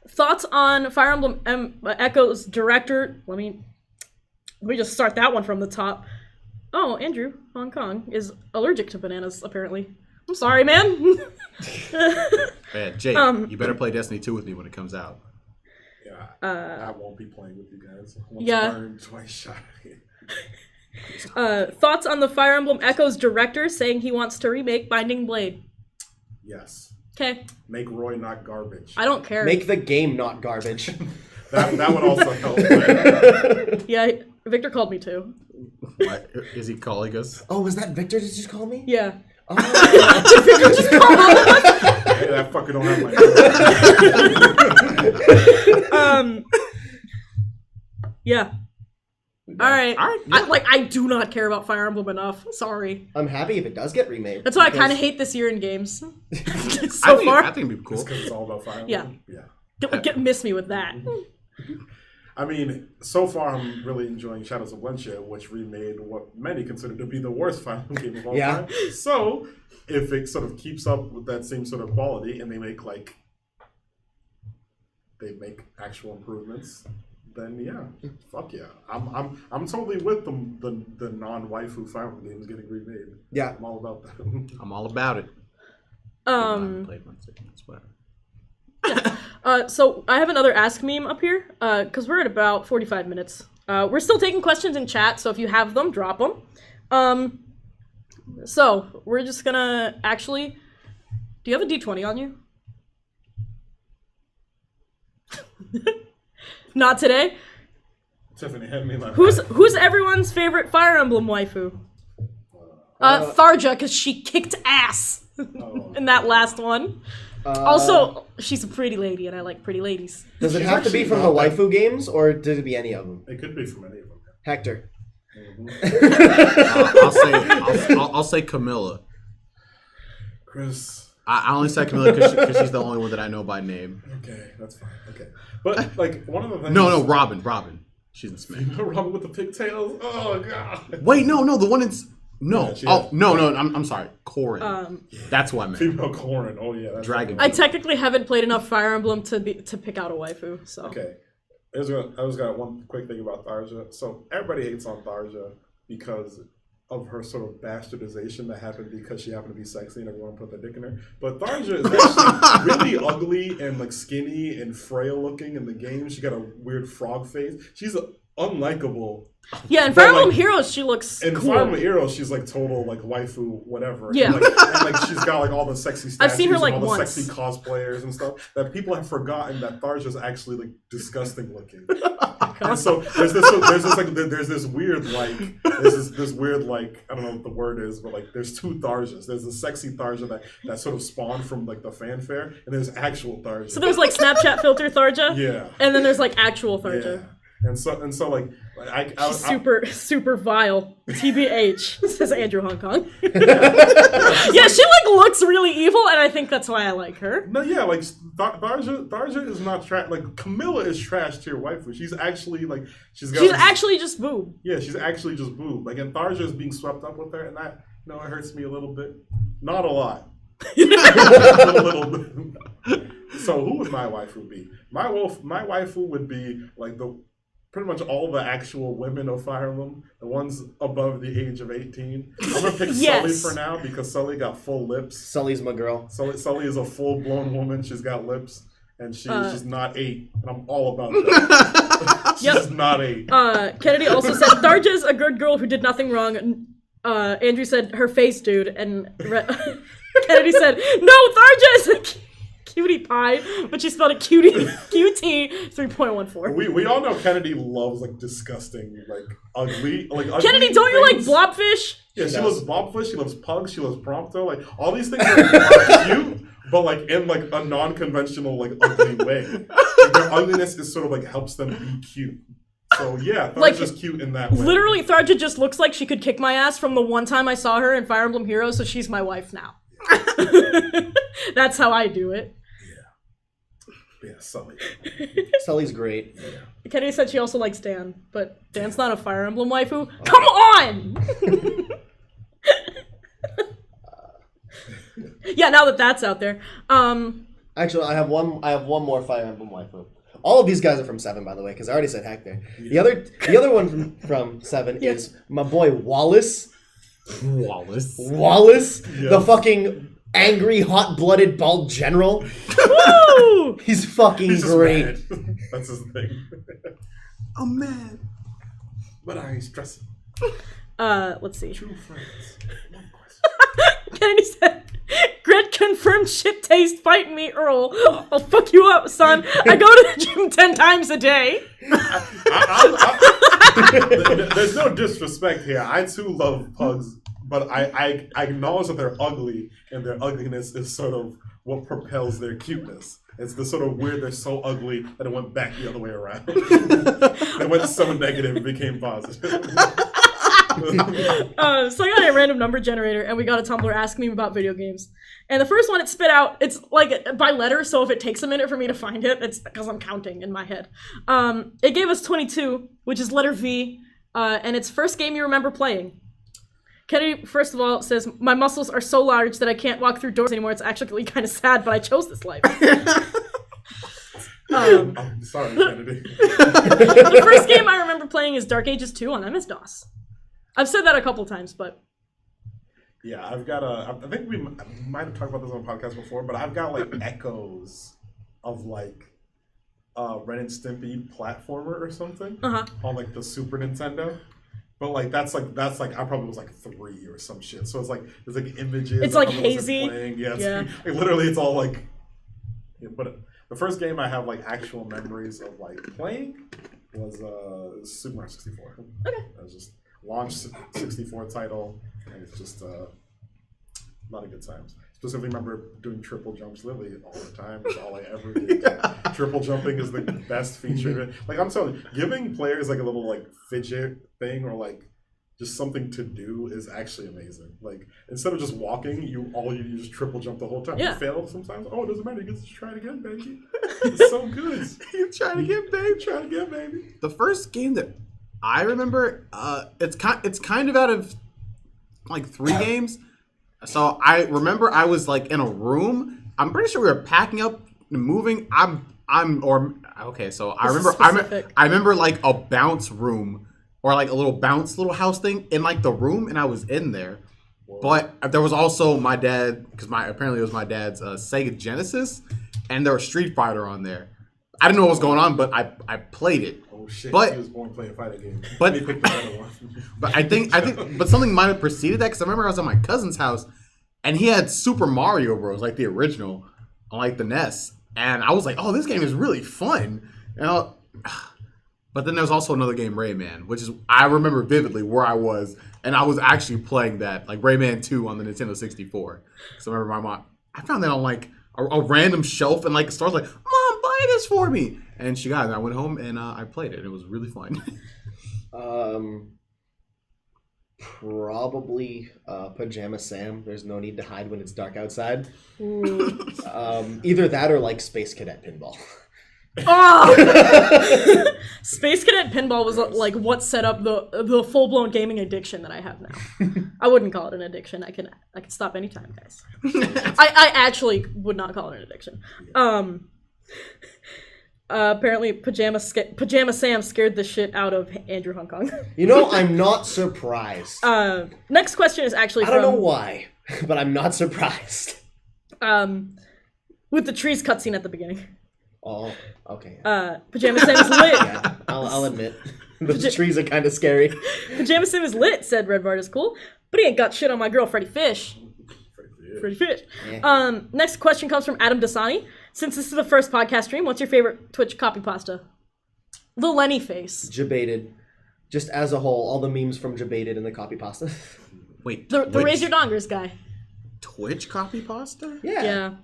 Thoughts on Fire Emblem Echo's director? Let me just start that one from the top. Oh, Andrew, Hong Kong, is allergic to bananas, apparently. I'm sorry, man. Yeah, Jake, you better play Destiny 2 with me when it comes out. Yeah, I won't be playing with you guys. Once Yeah. burned, twice shot. Thoughts on the Fire Emblem Echo's director saying he wants to remake Binding Blade? Yes. Okay. Make Roy not garbage. I don't care. Make the game not garbage. That would also help. Yeah, Victor called me too. What? Is he calling us? Oh, was that Victor? Did you just call me? Yeah. Oh. Victor just called all of us. Hey, that fucker don't have my. Yeah. All right. I do not care about Fire Emblem enough. Sorry. I'm happy if it does get remade. That's why I because- kind of hate this year in games. I far. think it'd be cool. Because it's all about Fire Emblem. Yeah. Miss me with that. I mean, so far I'm really enjoying Shadows of Valencia, which remade what many consider to be the worst Fire Emblem game of all time. So, if it sort of keeps up with that same sort of quality, and they make actual improvements, then yeah, fuck yeah, I'm totally with the non-waifu Fire Emblem games getting remade. Yeah. I'm all about that. I'm all about it. I haven't played one, so it's whatever. So I have another Ask meme up here, because we're at about 45 minutes. We're still taking questions in chat, so if you have them, drop them. So we're just gonna actually... Do you have a D20 on you? Not today? Tiffany, hand me my Who's everyone's favorite Fire Emblem waifu? Tharja, because she kicked ass in that last one. Also, she's a pretty lady, and I like pretty ladies. Does it have to be from the waifu games, or did it be any of them? It could be from any of them. Hector. I'll say Camilla. Chris. I only say Camilla because she's the only one that I know by name. Okay, that's fine. Okay, but like one of the things. No, Robin. She's in Smash. Robin with the pigtails. Oh god. Wait, no, the one in. No. Yeah, No. I'm sorry. Corrin. That's what I meant. Female Corrin. Oh yeah. That's Dragon. I technically haven't played enough Fire Emblem to pick out a waifu. So okay. I just got one quick thing about Tharja. So everybody hates on Tharja because of her sort of bastardization that happened because she happened to be sexy and everyone put their dick in her. But Tharja is actually really ugly and like skinny and frail looking in the game. She got a weird frog face. She's unlikable. Yeah, in Fire Emblem Heroes, she looks in cool. Fire Emblem Heroes, she's like total like waifu, whatever. Yeah, and like she's got like all the sexy statues, I've seen her like all the once. sexy cosplayers and stuff. That people have forgotten that Tharja's actually like disgusting looking. And so there's this weird like I don't know what the word is, but like there's two Tharjas. There's the sexy Tharja that sort of spawned from like the fanfare, and there's actual Tharja. So there's like Snapchat filter Tharja. Yeah. And then there's like actual Tharja. Yeah. And so like She's super vile. TBH, says Andrew Hong Kong. Yeah, she like looks really evil, and I think that's why I like her. No, yeah, like Tharja is not trash. Like Camilla is trash tier waifu. She's actually like she's actually just boob. Yeah, she's actually just boob. Like and Tharja is being swept up with her, and that it hurts me a little bit. Not a lot. A little bit. So who would my waifu be? My waifu would be like pretty much all the actual women of Fire Emblem, the ones above the age of 18. I'm gonna pick Sully for now because Sully got full lips. Sully's my girl. Sully is a full-blown woman. She's got lips, and she's just not 8. And I'm all about that. She's not 8. Kennedy also said Tharja's a good girl who did nothing wrong. Andrew said her face, dude, and Kennedy said no. Tharja is a cutie pie, but she spelled it QT 3.14. We all know Kennedy loves like disgusting, like ugly Kennedy, don't you like blobfish? Yeah, she loves blobfish, she loves pugs, she loves prompto, like all these things are cute, but like in like a non-conventional like ugly way. Like, their ugliness is sort of like helps them be cute. So yeah, Tharja's just cute in that way. Literally, Tharja just looks like she could kick my ass from the one time I saw her in Fire Emblem Heroes, so she's my wife now. That's how I do it. Yeah, Sully. Sully's great. Yeah. Kennedy said she also likes Dan, but Dan's not a Fire Emblem waifu. Come on! Yeah, now that that's out there. Actually, I have one more Fire Emblem waifu. All of these guys are from 7, by the way, because I already said Hector. The other one from 7 is my boy Wallace. Wallace, yes. The fucking angry, hot-blooded, bald general. Woo! He's fucking great. That's his thing. I'm mad, but I ain't stressing. Let's see. True friends. One question. Kennedy said, Grit confirmed shit taste, fight me, Earl. I'll fuck you up, son. I go to the gym 10 times a day. There's no disrespect here. I too love pugs, but I acknowledge that they're ugly, and their ugliness is sort of what propels their cuteness. It's the sort of weird they're so ugly that it went back the other way around. It went so negative and became positive. So I got a random number generator, and we got a Tumblr asking me about video games. And the first one it spit out, it's like by letter, so if it takes a minute for me to find it, it's because I'm counting in my head. It gave us 22, which is letter V, and it's first game you remember playing. Kennedy, first of all, says, my muscles are so large that I can't walk through doors anymore. It's actually kind of sad, but I chose this life. I'm sorry, Kennedy. The first game I remember playing is Dark Ages 2 on MS-DOS. I've said that a couple times, but... Yeah, I've got I think we might have talked about this on the podcast before, but I've got like echoes of like Ren and Stimpy platformer or something on like the Super Nintendo. But like that's like I probably was like 3 or some shit. So it's like there's like images. It's like hazy. Yeah, it's like literally it's all like. Yeah, but the first game I have like actual memories of like playing was Super Mario 64. Okay. It was just launched 64 title, and it's just a lot of good times. Specifically remember doing triple jumps literally all the time. It's all I ever did. Triple jumping is the best feature. Like I'm telling you, giving players like a little like fidget thing or like just something to do is actually amazing. Like instead of just walking, you just triple jump the whole time. Yeah. You fail sometimes. Oh, it doesn't matter. You get to try it again, baby. It's so good. You trying to get babe? Try it again, baby. The first game that I remember, it's kind of out of like 3 games. So I remember I was like in a room. I'm pretty sure we were packing up and moving. So I remember like a bounce room or like a little house thing in like the room, and I was in there. Whoa. But there was also my dad, because apparently it was my dad's Sega Genesis, and there was Street Fighter on there. I didn't know what was going on, but I played it. Oh shit! But he was born playing fighting games. But he picked the better one. But I think but something might have preceded that, because I remember I was at my cousin's house, and he had Super Mario Bros. Like the original on like the NES, and I was like, oh, this game is really fun. But then there's also another game, Rayman, which is I remember vividly where I was, and I was actually playing that, like Rayman 2 on the Nintendo 64. So I remember my mom, I found that on like a random shelf, and like the store's like, Mom, buy this for me, and she got it. And I went home and I played it. It was really fun. Probably Pajama Sam. There's no need to hide when it's dark outside. Either that or like Space Cadet Pinball. Oh! Space Cadet Pinball was like what set up the full blown gaming addiction that I have now. I wouldn't call it an addiction. I can stop anytime, guys. I actually would not call it an addiction. Apparently, Pajama Sam scared the shit out of Andrew Hong Kong. You know, I'm not surprised. Next question is actually I don't know why, but I'm not surprised. With the trees cutscene at the beginning. Oh, okay. Pajama Sam is lit. Yeah, I'll admit. The trees are kind of scary. Pajama Sam is lit, said Red Bart is cool, but he ain't got shit on my girl, Freddy Fish. Freddy Fish. Yeah. Next question comes from Adam Dasani. Since this is the first podcast stream, what's your favorite Twitch copy pasta? The Lenny face. Jebaited. Just as a whole, all the memes from Jebaited and the copy pasta. Wait, the Raise Your Dongers guy. Twitch copy pasta? Yeah.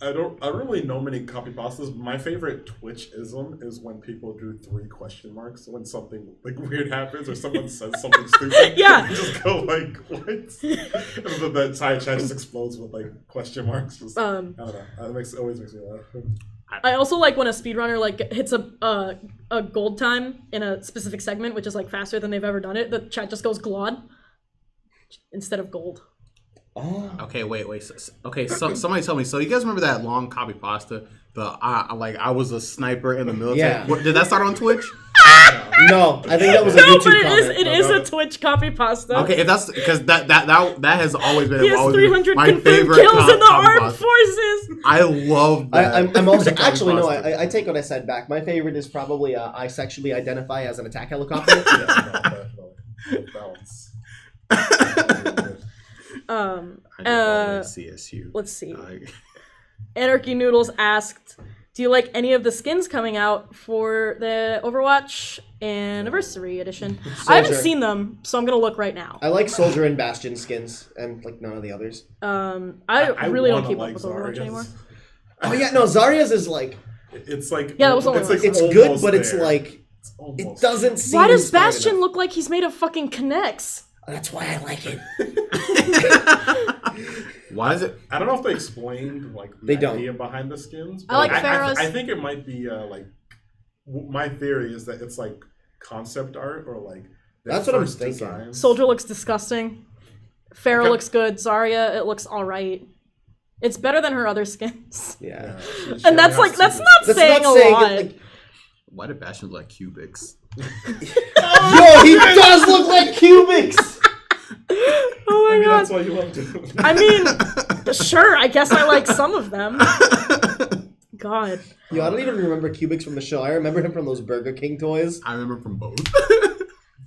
I don't really know many copy pastas. My favorite Twitch-ism is when people do 3 question marks when something like weird happens or someone says something stupid. Yeah. You just go like, what? And then the entire chat just explodes with like question marks. Just, I don't know. It always makes me laugh. I also like when a speedrunner like hits a gold time in a specific segment, which is like faster than they've ever done it. The chat just goes glod instead of gold. Oh. Okay, wait. So somebody tell me. So you guys remember that long copy pasta? I was a sniper in the military. Yeah. Did that start on Twitch? No, I think that was a YouTube comment. It is a Twitch copy pasta. Okay, if that's because that has always been. He has 300 my confirmed favorite kills in the armed pasta. forces. I love that. I'm also actually no. I take what I said back. My favorite is probably I sexually identify as an attack helicopter. Balance. CSU. Let's see. Anarchy Noodles asked, do you like any of the skins coming out for the Overwatch Anniversary Edition? I haven't seen them, so I'm gonna look right now. I like Soldier and Bastion skins, and like none of the others. I really don't keep up with Overwatch anymore. Oh yeah, no, Zarya's is like... It's like... Yeah, that was only it's good, but it's like... It doesn't seem... Why does Bastion look like he's made of fucking Connects? That's why I like it. Why is it? I don't know if they explained like the idea behind the skins. I like Pharah's. I think it might be like my theory is that it's like concept art or like that's what I'm thinking. Designs. Soldier looks disgusting. Pharah looks good. Zarya, it looks all right. It's better than her other skins. Yeah. And that's not saying a lot. Like, why did Bastion look like Cubics? Yo, he does look like Cubics! Oh my god. That's why you loved it. I mean, sure, I guess I like some of them. God. Yo, I don't even remember Cubics from the show. I remember him from those Burger King toys. I remember from both.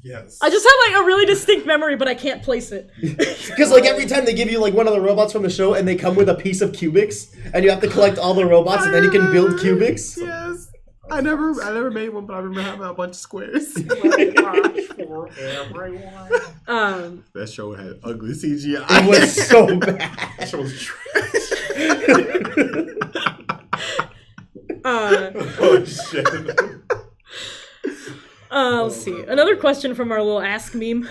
Yes. I just have like a really distinct memory, but I can't place it. Because like every time they give you like one of the robots from the show and they come with a piece of Cubics and you have to collect all the robots and then you can build Cubics. Yes. I never made one, but I remember having a bunch of squares. For everyone. That show had ugly CGI. It was so bad. That show was trash. Oh shit. Let's see. Another question from our little Ask meme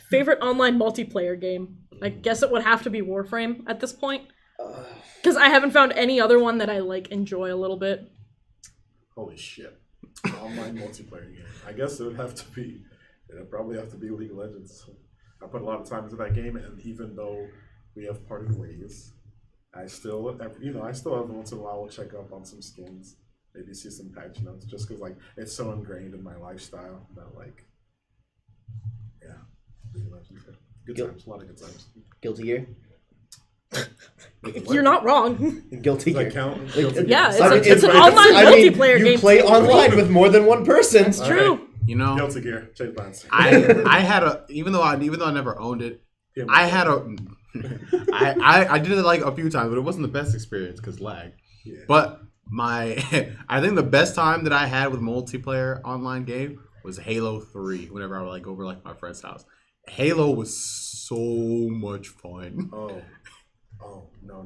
Favorite online multiplayer game? I guess it would have to be Warframe at this point. Because I haven't found any other one that I like enjoy a little bit. Holy shit. Online multiplayer game. I guess it would probably have to be League of Legends. I put a lot of time into that game, and even though we have parted ways, I still every once in a while will check up on some skins, maybe see some patch notes, just because like it's so ingrained in my lifestyle that like, yeah, League of Legends. Good times, a lot of good times. Guilty Gear. You're not wrong. Guilty Gear. Count? Yeah, it's an online multiplayer game. You play online with more than one person. That's true. Right. You know, Guilty Gear. Chase Vance. I had even though I never owned it, I did it like a few times, but it wasn't the best experience because lag. Yeah. But I think the best time that I had with multiplayer online game was Halo 3. Whenever I would like over like my friend's house, Halo was so much fun. Oh, no.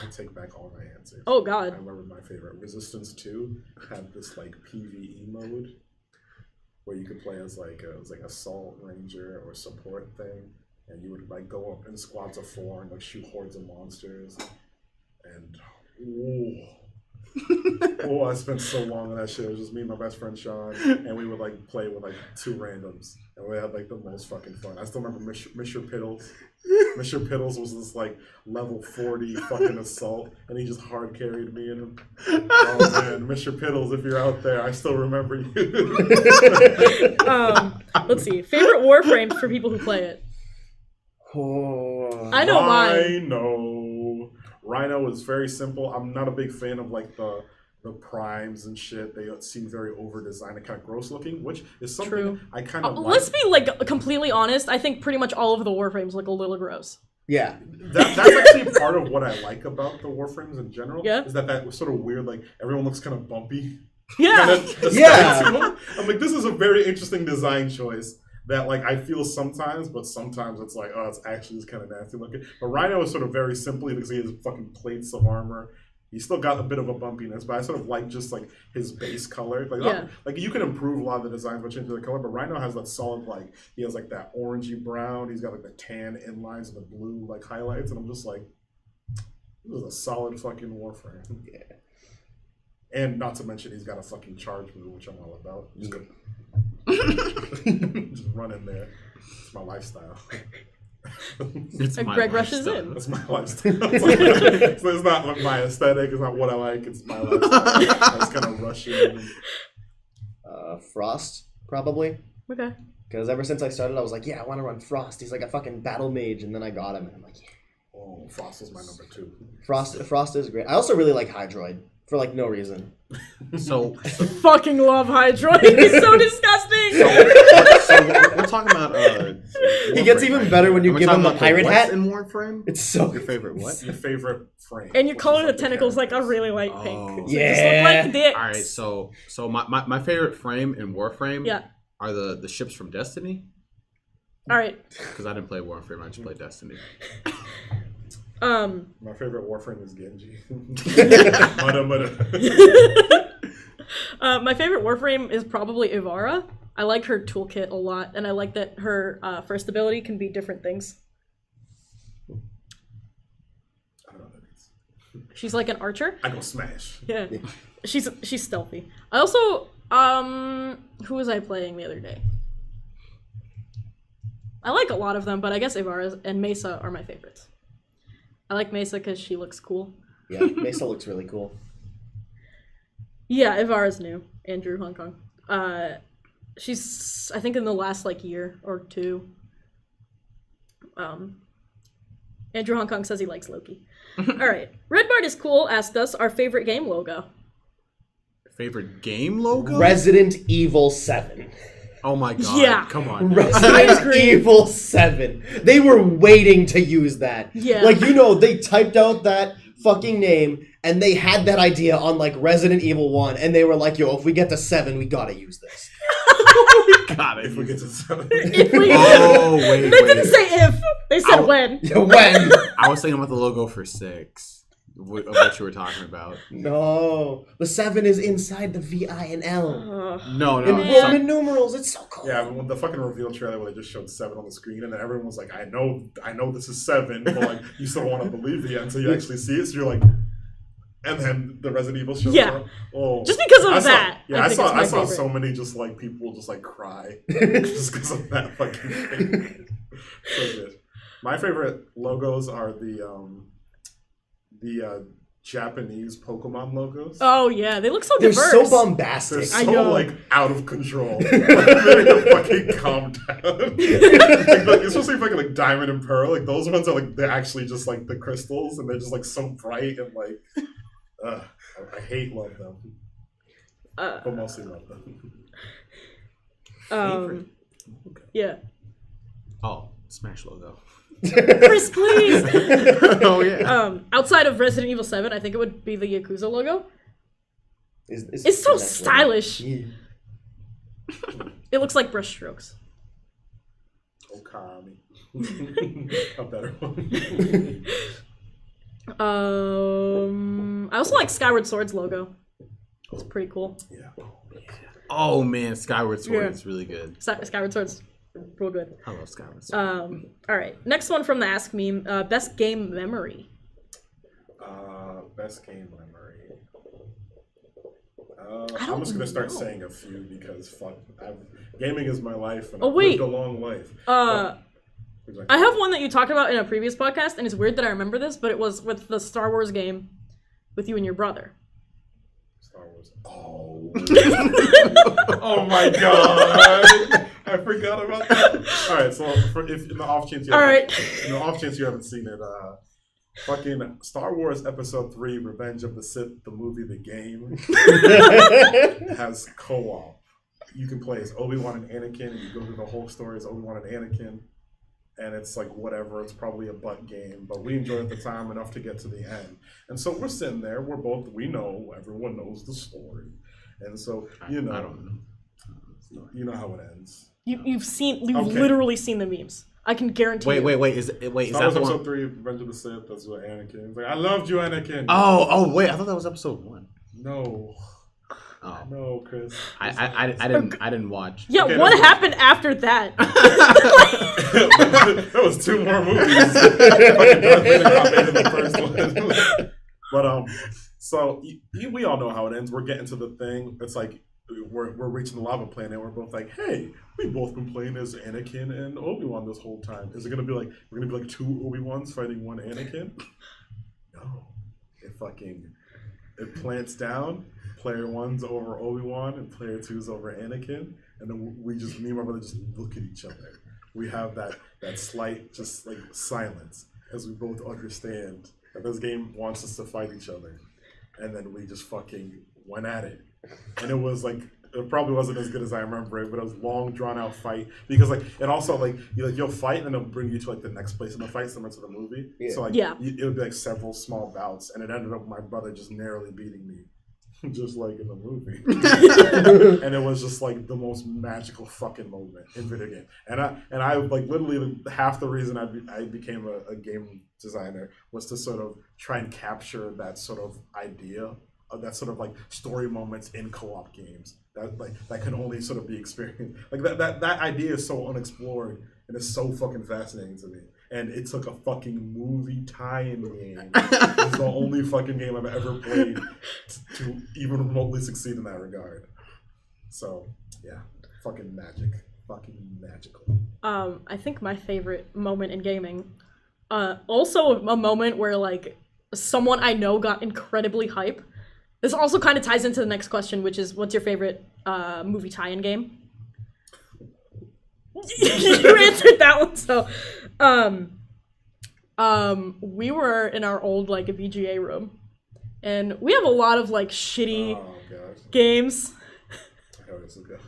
I take back all my answers. Oh, I God. remember my favorite. Resistance 2 had this like PvE mode where you could play as like a assault ranger or support thing, and you would like go up in squads of 4 and like shoot hordes of monsters. And I spent so long on that shit. It was just me and my best friend Sean, and we would like play with like 2 randoms, and we had like the most fucking fun. I still remember Mr. Piddles. Mr. Piddles was this like level 40 fucking assault, and he just hard carried me in him. Oh man, Mr. Piddles, if you're out there, I still remember you. Let's see. Favorite Warframes for people who play it. I know mine. Rhino is very simple. I'm not a big fan of like the primes and shit. They seem very over designed and kind of gross looking, which is something True. I kind of like. Let's be like completely honest. I think pretty much all of the Warframes look a little gross. Yeah. That's actually part of what I like about the Warframes in general. Yeah. Is that was sort of weird. Like everyone looks kind of bumpy. Yeah. Yeah. I'm like, this is a very interesting design choice that like I feel sometimes, but sometimes it's like, oh, it's actually just kind of nasty looking. But Rhino is sort of very simply because he has fucking plates of armor. He's still got a bit of a bumpiness, but I sort of like just like his base color. Like you can improve a lot of the designs by changing the color, but Rhino has that solid like he has like that orangey brown. He's got like the tan inlines and the blue like highlights, and I'm just like, this is a solid fucking Warframe. Yeah. And not to mention he's got a fucking charge move, which I'm all about. Just run in there. It's my lifestyle. Greg rushes in. That's my lifestyle. It's not like my aesthetic. It's not what I like. It's my lifestyle. I just kind of rush in. Frost, probably. Okay. Because ever since I started, I was like, yeah, I want to run Frost. He's like a fucking battle mage. And then I got him, and I'm like, yeah. Oh, Frost is my number 2. Frost is great. I also really like Hydroid. For like no reason. So fucking love Hydroid. He's so disgusting. So we're talking about he gets even better when you give him the pirate hat. In Warframe? It's so your favorite what? Your favorite frame. And your color of the tentacles like a really light pink. Oh. So yeah. Just look like dicks. All right, so my favorite frame in Warframe are the ships from Destiny. All right. Because I didn't play Warframe, I just played Destiny. My favorite Warframe is Genji. My favorite Warframe is probably Ivara. I like her toolkit a lot, and I like that her first ability can be different things. I don't know what that is. She's like an archer. I go smash. Yeah. She's stealthy. I also who was I playing the other day? I like a lot of them, but I guess Ivara and Mesa are my favorites. I like Mesa because she looks cool. Yeah, Mesa looks really cool. Yeah, Ivara's new. Andrew Hong Kong. She's, I think, in the last, like, year or 2. Andrew Hong Kong says he likes Loki. All right. Red Bart is cool asked us our favorite game logo. Favorite game logo? Resident Evil 7. Oh my god. Yeah. Come on. Resident Evil 7. They were waiting to use that. Yeah. Like, you know, they typed out that fucking name and they had that idea on like Resident Evil 1 and they were like, yo, if we get to 7, we gotta use this. God, if we get to 7. Oh, wait. They didn't say if. They said when. When? I was thinking about the logo for 6. of what you were talking about. No, the 7 is inside the V, I, and L. No, In Roman numerals, it's so cool. Yeah, when the fucking reveal trailer where they just showed 7 on the screen, and then everyone was like, I know this is 7, but like you still don't want to believe it yet until you actually see it, so you're like, and then the Resident Evil shows up. Oh, just because of that. I saw so many just like people just like cry just because of that fucking thing. So good. My favorite logos are the Japanese Pokemon logos. Oh yeah, they look so They're diverse. so bombastic. They're so like out of control. Like, they need to fucking calm down. Especially fucking like Diamond and Pearl. Like those ones are like they're actually just like the crystals, and they're just like so bright and like. I hate love them, but mostly love them. Favorite? Yeah. Oh, Smash logo. Chris, please. Oh yeah. Outside of Resident Evil 7, I think it would be the Yakuza logo. It's so stylish. Yeah. It looks like brushstrokes. Okami. A better one. I also like Skyward Sword's logo. It's pretty cool. Yeah. Oh man, Skyward Sword Yeah. is really good. Skyward Sword's real good. I love Skyward Sword. All right. Next one from the Ask Meme. Best game memory. Best game memory. I I'm just gonna start know. saying a few because fuck, gaming is my life, and Oh, I've wait. lived a long life. I have one that you talked about in a previous podcast, and it's weird that I remember this, but it was with the Star Wars game with you and your brother. Star Wars. Oh. Oh my god! I forgot about that. All right, so if in the off chance you haven't seen it, fucking Star Wars Episode 3: Revenge of the Sith, the movie, the game, has co-op. You can play as Obi-Wan and Anakin, and you go through the whole story as Obi-Wan and Anakin. And it's like whatever, it's probably a butt game, but we enjoyed it at the time enough to get to the end. And so we're sitting there, we know, everyone knows the story. And so, you know, I don't know. You know how it ends. You've literally seen the memes. I can guarantee you. Wait, is that Wars the Episode one? 3, Revenge of the Sith, that's what Anakin. It's like, I loved you, Anakin. Oh, wait, I thought that was episode 1. No. Oh. No, Chris. I didn't watch. Yeah, Okay, what happened after that? That was 2 more movies. Fucking Darth Vader got made in the first one. But so we all know how it ends. We're getting to the thing. It's like we're reaching the lava planet. And we're both like, hey, we've both been playing as Anakin and Obi-Wan this whole time. Is it gonna be like we're gonna be like 2 Obi-Wans fighting 1 Anakin? No, it plants down. Player 1's over Obi-Wan and player 2's over Anakin, and then me and my brother just look at each other. We have that slight just like silence as we both understand that this game wants us to fight each other, and then we just fucking went at it. And it was like it probably wasn't as good as I remember it, but it was a long drawn out fight because like it also like you'll fight and it'll bring you to like the next place in the fight similar to the movie. Yeah. So like Yeah. it would be like several small bouts, and it ended up with my brother just narrowly beating me. Just like in the movie. And it was just like the most magical fucking moment in video game. And I like literally half the reason I became a game designer was to sort of try and capture that sort of idea of that sort of like story moments in co-op games that can only sort of be experienced. Like that idea is so unexplored and it's so fucking fascinating to me. And it took a fucking movie tie-in game. It's the only fucking game I've ever played to even remotely succeed in that regard. So, yeah. Fucking magic. Fucking magical. I think my favorite moment in gaming, also a moment where like someone I know got incredibly hype. This also kind of ties into the next question, which is what's your favorite movie tie-in game? You answered that one, so we were in our old like a VGA room, and we have a lot of like shitty games. I know this is good.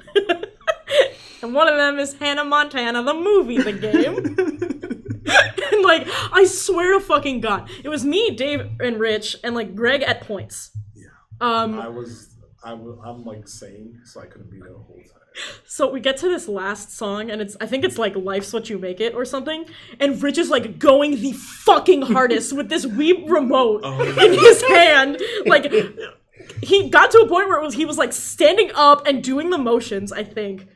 And one of them is Hannah Montana, the movie, the game. And like, I swear to fucking God, it was me, Dave, and Rich, and like Greg at points. Yeah. I'm like sane, so I couldn't be there the whole time. So we get to this last song, and I think it's like "Life's What You Make It" or something. And Rich is like going the fucking hardest with this Wii remote in his hand. Like he got to a point where he was like standing up and doing the motions, I think.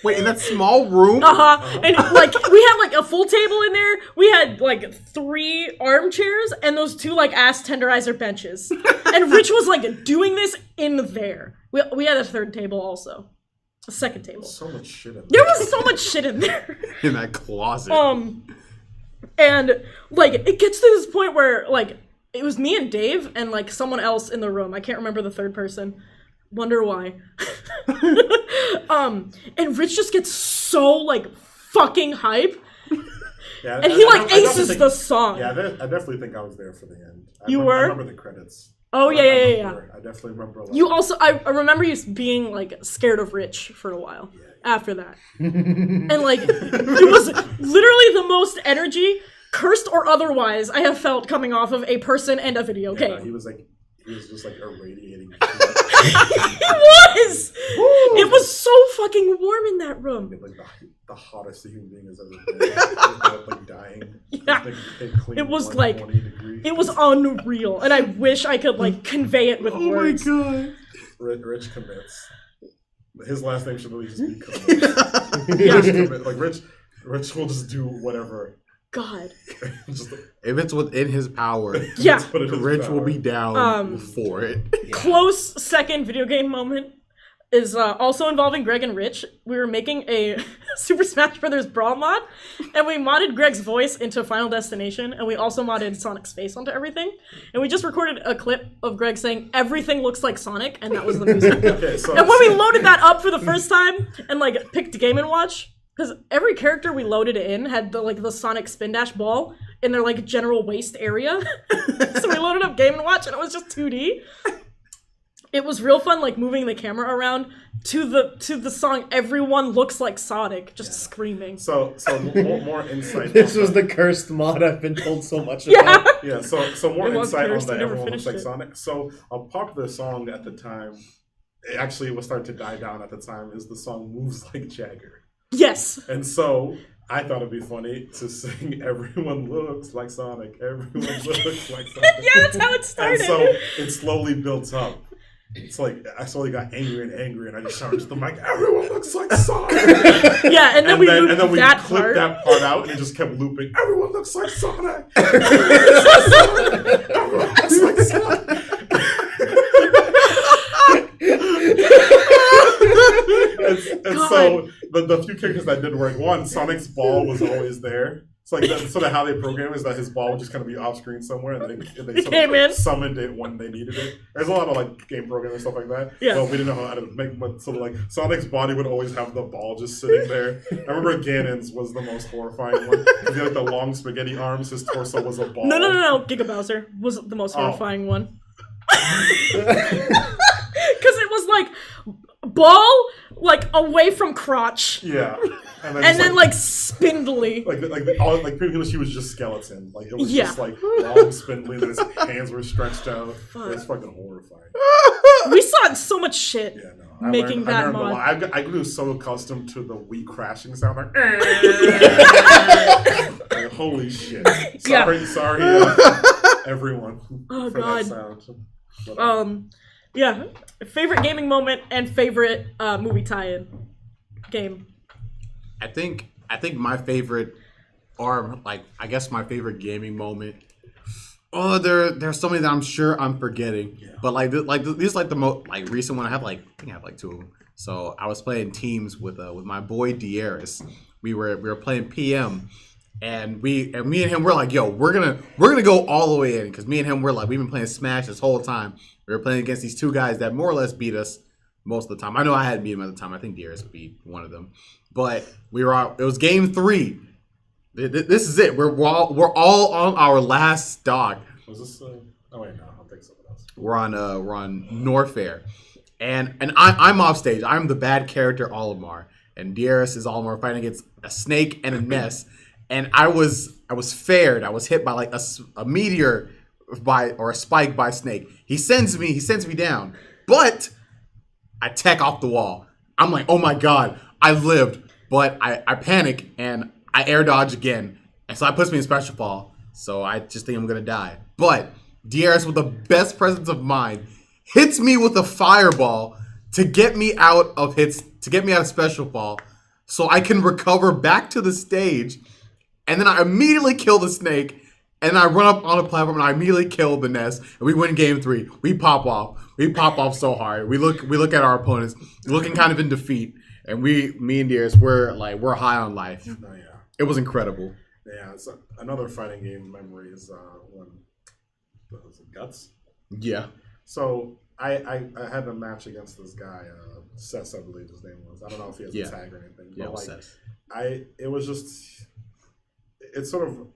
Wait, in that small room? And like we had like a full table in there. We had like 3 armchairs and those 2 like ass tenderizer benches. And Rich was like doing this in there. We had a 3rd table also. A 2nd table. So much shit in there. There was so much shit in there. In that closet. And like it gets to this point where like it was me and Dave and like someone else in the room. I can't remember the 3rd person. Wonder why. And Rich just gets so like fucking hype. Yeah, and he like aces the song. Yeah, I definitely think I was there for the end. I were? I remember the credits. Oh yeah. I definitely remember. You also, I remember you being like scared of Rich for a while after that, and like it was literally the most energy, cursed or otherwise, I have felt coming off of a person and a video game. He was just like irradiating. He was. It was so fucking warm in that room. Like the hottest human being has ever been. Like dying. Yeah. It was like it was unreal, and I wish I could like convey it with words. Oh my god. Rich commits. His last name should really just be commit. Like Rich will just do whatever. God. If it's within his power, Rich will be down for it. Close second video game moment is also involving Greg and Rich. We were making a Super Smash Brothers Brawl mod, and we modded Greg's voice into Final Destination, and we also modded Sonic's face onto everything. And we just recorded a clip of Greg saying, "Everything looks like Sonic," and that was the music. And when we loaded that up for the first time and like picked Game & Watch, because every character we loaded in had the Sonic Spin Dash ball in their like general waist area. So we loaded up Game & Watch and it was just 2D. It was real fun like moving the camera around to the song "Everyone Looks Like Sonic," just screaming. So more insight. This was the cursed mod I've been told so much about. Yeah, so more insight on cursed, that "Everyone Looks Like it. Sonic." So a popular song at the time, it actually was starting to die down at the time, is the song "Moves Like Jagger." Yes. And so I thought it'd be funny to sing "Everyone Looks Like Sonic." Everyone looks like Sonic. Yeah, that's how it started. And so it slowly built up. It's like I slowly got angrier, and I just shouted to the mic, "Everyone looks like Sonic!" Yeah, and then we clipped that part out, and it just kept looping. "Everyone looks like Sonic! Everyone looks like Sonic!" and so the few characters that did work. One, Sonic's ball was always there. It's like sort of how they program is that his ball would just kind of be off screen somewhere, and they sort of like summoned it when they needed it. There's a lot of like game programming and stuff like that. Yeah. So we didn't know how to make, but sort of like Sonic's body would always have the ball just sitting there. I remember Ganon's was the most horrifying one. He had like the long spaghetti arms. His torso was a ball. No. Giga Bowser was the most horrifying one. Because it was like ball like away from crotch. Yeah. And then like spindly. Like pretty much he was just skeleton. Like it was just like long spindly, and his hands were stretched out. It was fucking horrifying. We saw so much shit. Yeah, no. Making that mod. I grew so accustomed to the Wii crashing sound, like, like holy shit. Sorry, everyone. Oh for God. That sound. But, yeah. Favorite gaming moment and favorite movie tie-in game. I think my favorite, or like I guess my favorite gaming moment. Oh, there's so many that I'm sure I'm forgetting. Yeah. But these like the most like recent one. I think I have like 2 of them. So I was playing teams with my boy Dieris. We were playing PM, and me and him were like, yo, we're gonna go all the way in, because me and him were like, we've been playing Smash this whole time. We were playing against these 2 guys that more or less beat us most of the time. I know I hadn't beat him at the time. I think Dieris beat one of them. But it was game 3. This is it. We're all on our last stock. Was this? Oh wait, no, I'll take something else. We're on Norfair, and I'm off stage. I'm the bad character Olimar, and Dieris is Olimar fighting against a snake and a nest. And I was fared. I was hit by like a meteor or a spike by Snake. He sends me down, but I tech off the wall. I'm like, oh my god, I lived, but I panic and I air dodge again, and so that puts me in special fall. So I just think I'm gonna die. But DRS with the best presence of mind hits me with a fireball to get me out of special fall, so I can recover back to the stage, and then I immediately kill the snake. And I run up on the platform and I immediately kill the nest. And we win game 3. We pop off. We pop off so hard. We look at our opponents looking kind of in defeat. And me and Dearest, we're high on life. Oh, yeah. It was incredible. Yeah, it's another fighting game memory is when was it Guts? Yeah. So I had a match against this guy, Sess, I believe his name was. I don't know if he has a tag or anything. Yeah, but Sess. It's sort of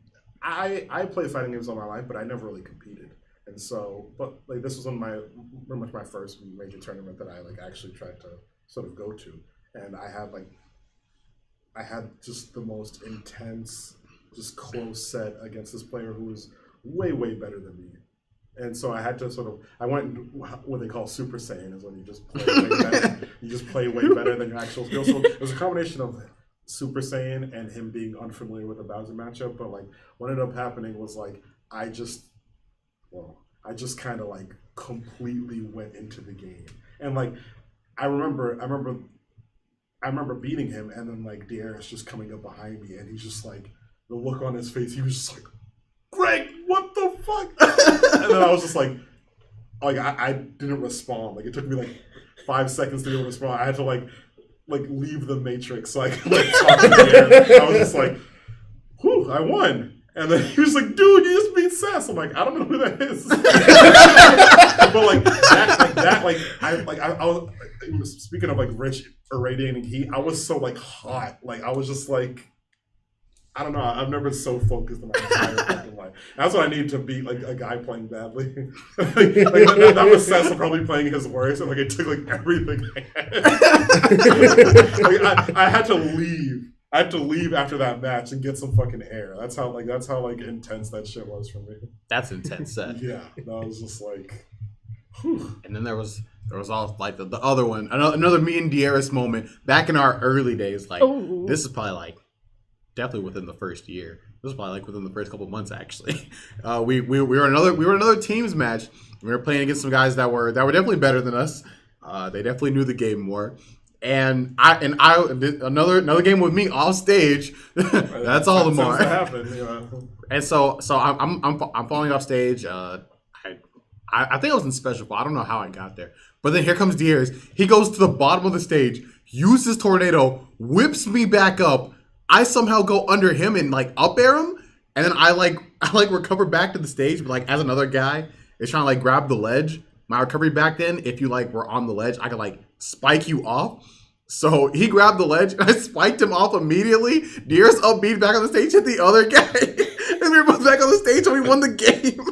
I play fighting games all my life, but I never really competed. And so, but like this was pretty much my first major tournament that I like actually tried to sort of go to. And I had just the most intense, just close set against this player who was way, way better than me. And so I had to I went what they call Super Saiyan, is when you just play way better. You just play way better than your actual skill. So it was a combination of Super Saiyan and him being unfamiliar with the Bowser matchup. But like what ended up happening was like I just kind of like completely went into the game. And like I remember beating him, and then like DRS just coming up behind me, and he's just like, the look on his face, he was just like, Greg, what the fuck? And then I was just like I didn't respond. Like it took me like 5 seconds to be able to respond. I had to like leave the matrix so I could like talk to the air. I was just like, whew, I won. And then he was like, dude, you just beat Sass. I'm like, I don't know who that is. But I was speaking of like rich irradiating heat, I was so like hot. Like I was just like, I don't know. I've never been so focused in my entire fucking life. That's what I need to beat like a guy playing badly. That was Cecil probably playing his worst, and like it took like everything I had. Like, I had to leave. I had to leave after that match and get some fucking air. That's how intense that shit was for me. That's an intense set. Yeah, that was just like. Whew. And then there was all like the other one, another me and Dieris moment back in our early days. Like this is probably like. Definitely within the first year. This was probably like within the first couple months actually. We were another teams match. We were playing against some guys that were definitely better than us. They definitely knew the game more. And I another game with me off stage. That's all the more. And so I'm falling off stage. I think I was in special. I don't know how I got there. But then here comes Diaz. He goes to the bottom of the stage, uses tornado, whips me back up. I somehow go under him and like up air him, and then I recover back to the stage. But like as another guy is trying to like grab the ledge, my recovery back then, if you like were on the ledge, I could like spike you off. So he grabbed the ledge and I spiked him off immediately. Deers up, beat back on the stage, hit the other guy, and we were both back on the stage, and we won the game.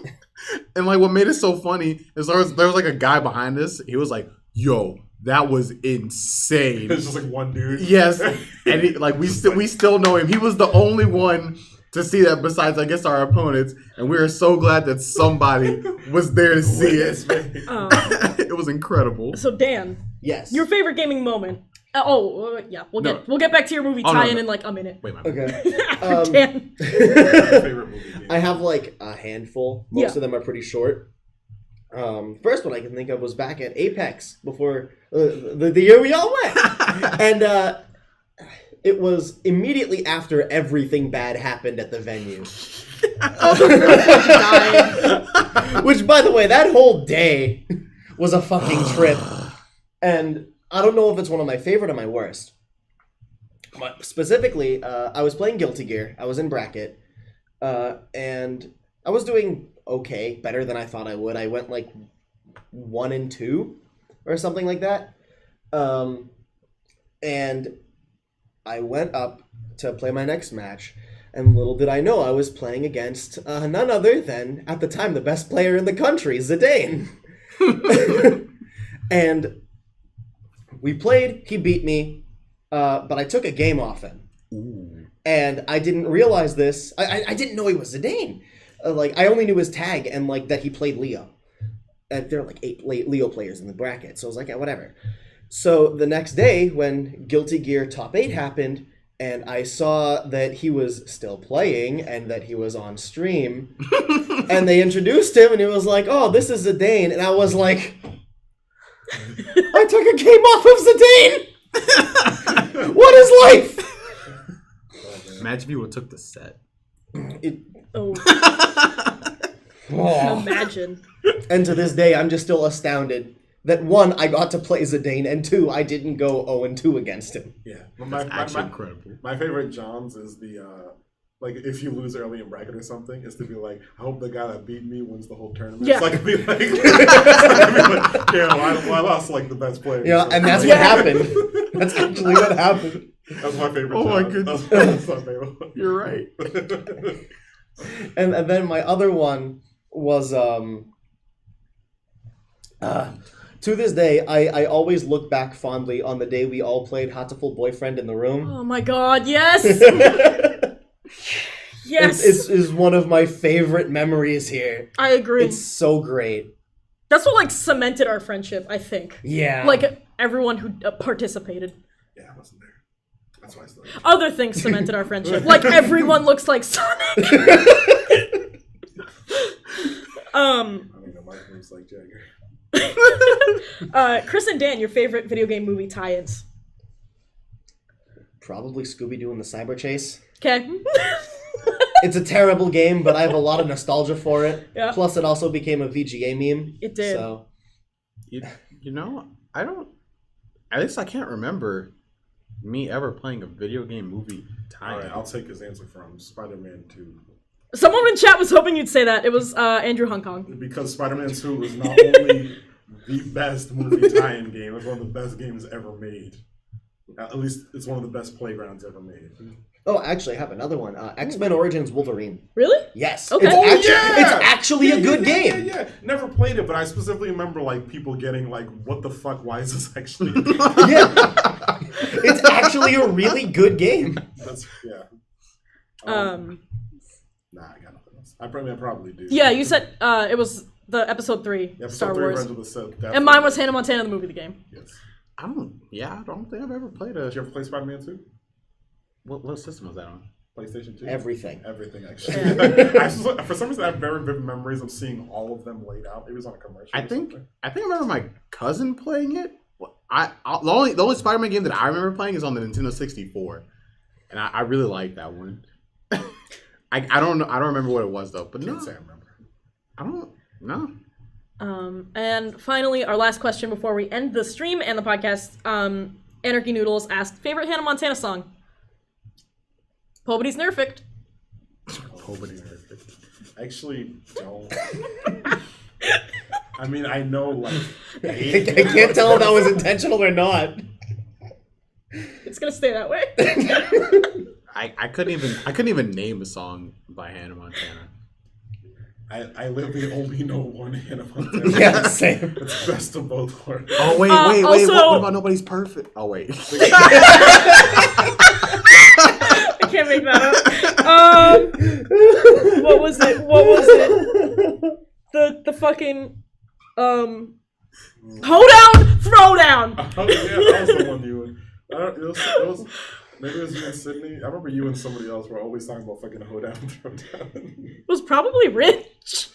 And like what made it so funny is there was like a guy behind us. He was like, "Yo, that was insane." It's just like one dude. Yes, and we still know him. He was the only one to see that besides, I guess, our opponents, and we are so glad that somebody was there to see it. It was incredible. So Dan, yes, your favorite gaming moment. Yeah, we'll get back to your movie tie-in in like a minute. Wait, my okay. Dan. Favorite movie. I have like a handful. Most of them are pretty short. First one I can think of was back at Apex before the year we all went, and it was immediately after everything bad happened at the venue. Which, by the way, that whole day was a fucking trip, and I don't know if it's one of my favorite or my worst. But specifically, I was playing Guilty Gear. I was in bracket, and I was doing okay, better than I thought I would. I went like 1-2 or something like that. And I went up to play my next match, and little did I know I was playing against none other than, at the time, the best player in the country, Zidane. And we played, he beat me, but I took a game off him. Ooh. And I didn't realize this. I didn't know he was Zidane. Like, I only knew his tag and, like, that he played Leo. And there are, like, 8 Leo players in the bracket, so I was like, yeah, whatever. So the next day, when Guilty Gear Top 8 happened, and I saw that he was still playing and that he was on stream, and they introduced him, and he was like, "Oh, this is Zidane," and I was like, "I took a game off of Zidane. What is life?" Imagine if you would have took the set. Oh, Oh. imagine. And to this day, I'm just still astounded that 1, I got to play Zidane, and 2, I didn't go 0-2 against him. Yeah. That's actually incredible. My favorite Johns is the, like, if you lose early in bracket or something, is to be like, I hope the guy that beat me wins the whole tournament. Yeah. So I can be like, yeah, well, I lost, like, the best player. Yeah, and that's what happened. That's actually what happened. That's my favorite Oh my John. goodness. That's my favorite one. You're right. And then my other one was, to this day, I always look back fondly on the day we all played Hatoful Boyfriend in the room. Oh my god, yes! Yes! It's one of my favorite memories here. I agree. It's so great. That's what, like, cemented our friendship, I think. Yeah. Like, everyone who participated. Yeah, I wasn't there. That's why I still. Other things cemented our friendship. Like, everyone looks like Sonic! I mean, my name's like Jagger. Chris and Dan, your favorite video game movie tie-ins. Probably Scooby-Doo and the Cyber Chase. Okay. It's a terrible game, but I have a lot of nostalgia for it. Yeah. Plus, it also became a VGA meme. It did. So, You know, I don't. At least I can't remember me ever playing a video game movie tie. Alright, I'll take his answer from Spider-Man 2. Someone in chat was hoping you'd say that. It was Andrew Hong Kong. Because Spider-Man 2 is not only the best movie tie-in game, it's one of the best games ever made. At least it's one of the best playgrounds ever made. oh, actually, I have another one. X-Men Origins Wolverine. Really? Yes. Okay. It's actually a good game. Yeah. Never played it, but I specifically remember like people getting like, "What the fuck? Why is this actually?" Yeah. It's actually a really good game. That's yeah. Nah, I got nothing else. I probably do. Yeah, you said it was the episode 3 Episode Star 3 Wars. Revenge of the Sith, And definitely. mine was Hannah Montana the movie, the game. Yes. I don't think I've ever played a. Did you ever play Spider-Man 2? What system was that on? PlayStation 2? Everything. Everything, actually. For some reason, I have very vivid memories of seeing all of them laid out. It was on a commercial. I think I remember my cousin playing it. The only Spider-Man game that I remember playing is on the Nintendo 64, and I really like that one. I don't know. I don't remember what it was though. But no, Can't say I remember. I don't know. And finally, our last question before we end the stream and the podcast. Anarchy Noodles asked, favorite Hannah Montana song? Pobody's Nerfect. Nobody heard it. I actually don't. I mean, I know, like... I can't tell if that was intentional or not. It's gonna stay that way. I couldn't even name a song by Hannah Montana. I literally only know one Hannah Montana. Yeah, same. It's best of both worlds. Oh wait. Also- What about Nobody's Perfect? Oh wait. I can't make that up. What was it? The fucking Hoedown Throwdown. Oh, yeah, that was the one you and... maybe it was you and Sydney. I remember you and somebody else were always talking about fucking Hoedown Throwdown. It was probably Rich.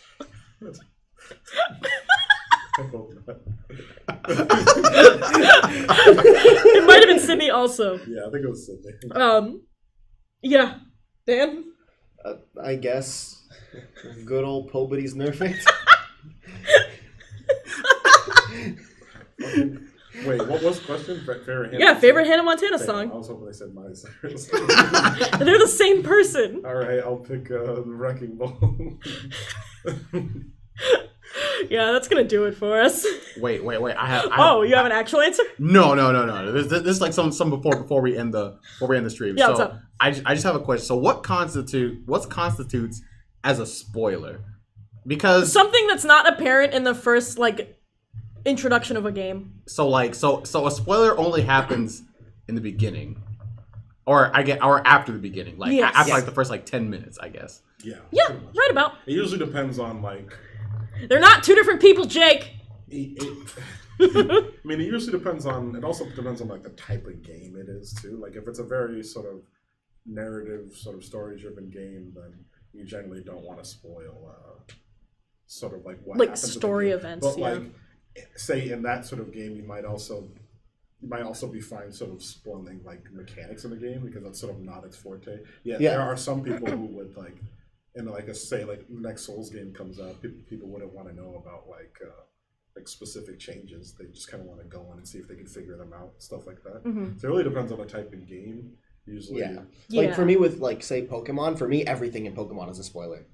I hope not. It might have been Sydney also. Yeah, I think it was Sydney. Yeah. Dan? I guess. Good old Pobody's Nerfect. Wait, what was the question? Favorite Hannah? Yeah, favorite Hannah Montana Damn, song. I was hoping they said Miley Cyrus. They're the same person. All right, I'll pick the Wrecking Ball. Yeah, that's gonna do it for us. Wait. You have an actual answer? No. This is like some before we end the stream. Yeah, so what's up? I just have a question. So what constitutes as a spoiler? Because Something that's not apparent in the first introduction of a game. so a spoiler only happens in the beginning, or after the beginning, Yes. after the first 10 minutes, I guess. Yeah. Yeah, pretty much. right about. It usually depends on They're not two different people, Jake. I mean, it usually depends on. It also depends on like the type of game it is too. Like if it's a very sort of narrative, sort of story-driven game, then you generally don't want to spoil sort of like what like happens story in the game. events. But Yeah. like, say in that sort of game, you might also be fine sort of spoiling like mechanics in the game because that's sort of not its forte. Yeah. There are some people who would like, in like say like the next Souls game comes out, people wouldn't want to know about like specific changes. They just kind of want to go in and see if they can figure them out, stuff like that. Mm-hmm. So it really depends on the type of game. Usually, Like for me with like say Pokemon, for me everything in Pokemon is a spoiler.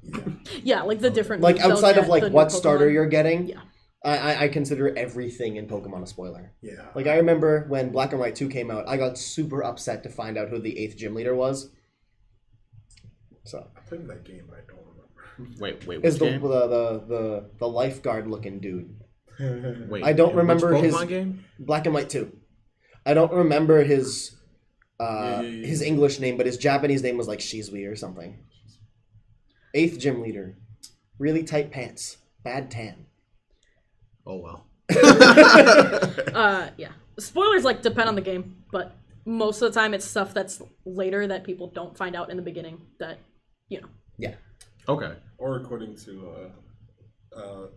Yeah, like the different Like moves they'll outside of get, like the new what starter Pokemon. you're getting, Yeah. I consider everything in Pokemon a spoiler. Yeah. Like I remember when Black and White 2 came out, I got super upset to find out who the 8th gym leader was. So I played that game, but I don't remember. Wait, is which game? the lifeguard looking dude. Wait, I don't which remember Pokemon his game? Black and White 2. I don't remember his Yeah. his English name, but his Japanese name was like Shizui or something. 8th gym leader. Really tight pants. Bad tan. Oh well. Yeah. Spoilers like depend on the game, but most of the time it's stuff that's later that people don't find out in the beginning that, you know. Yeah. Okay. Or according to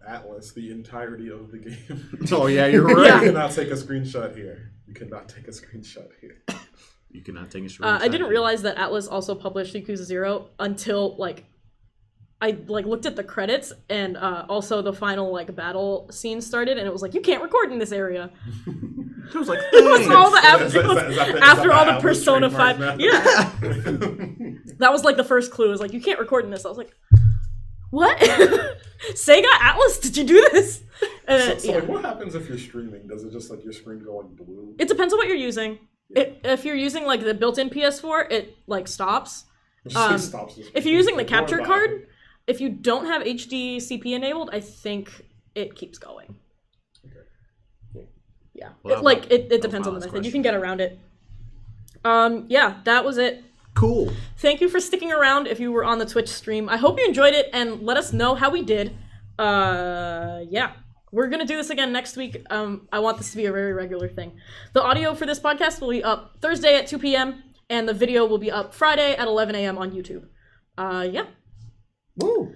Atlas, the entirety of the game. Oh yeah, you're You right. cannot take a screenshot here. You cannot take a screenshot here. You cannot take a screenshot. I didn't realize that Atlas also published Yakuza 0 until like I like looked at the credits and also the final like battle scene started and it was like you can't record in this area. It was like It was all the Is that after all the Atlas Persona trademark 5. now? Yeah. That was like the first clue. It was like you can't record in this. I was like, what? Sega Atlas, did you do this? And So like, what happens if you're streaming? Does it just like your screen go like blue? it depends on what you're using. If you're using like the built-in PS4, it like stops. It just, like, stops the If you're using the screen. capture Or card, if you don't have HD CP enabled, I think it keeps going. Yeah, Well, it that was depends my on the last method. You question. can get around it. Yeah, that was it. Cool. Thank you for sticking around if you were on the Twitch stream. I hope you enjoyed it and let us know how we did. Yeah. We're gonna do this again next week. I want this to be a very regular thing. The audio for this podcast will be up Thursday at 2 p.m. and the video will be up Friday at 11 a.m. on YouTube. Yeah. Woo.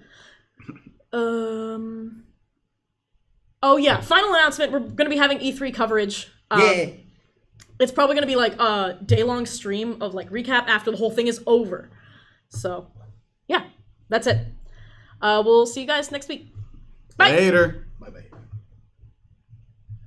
Oh yeah, final announcement. We're gonna be having E3 coverage. Yeah. It's probably gonna be like a day-long stream of like recap after the whole thing is over. So, yeah, that's it. We'll see you guys next week. Bye. Later.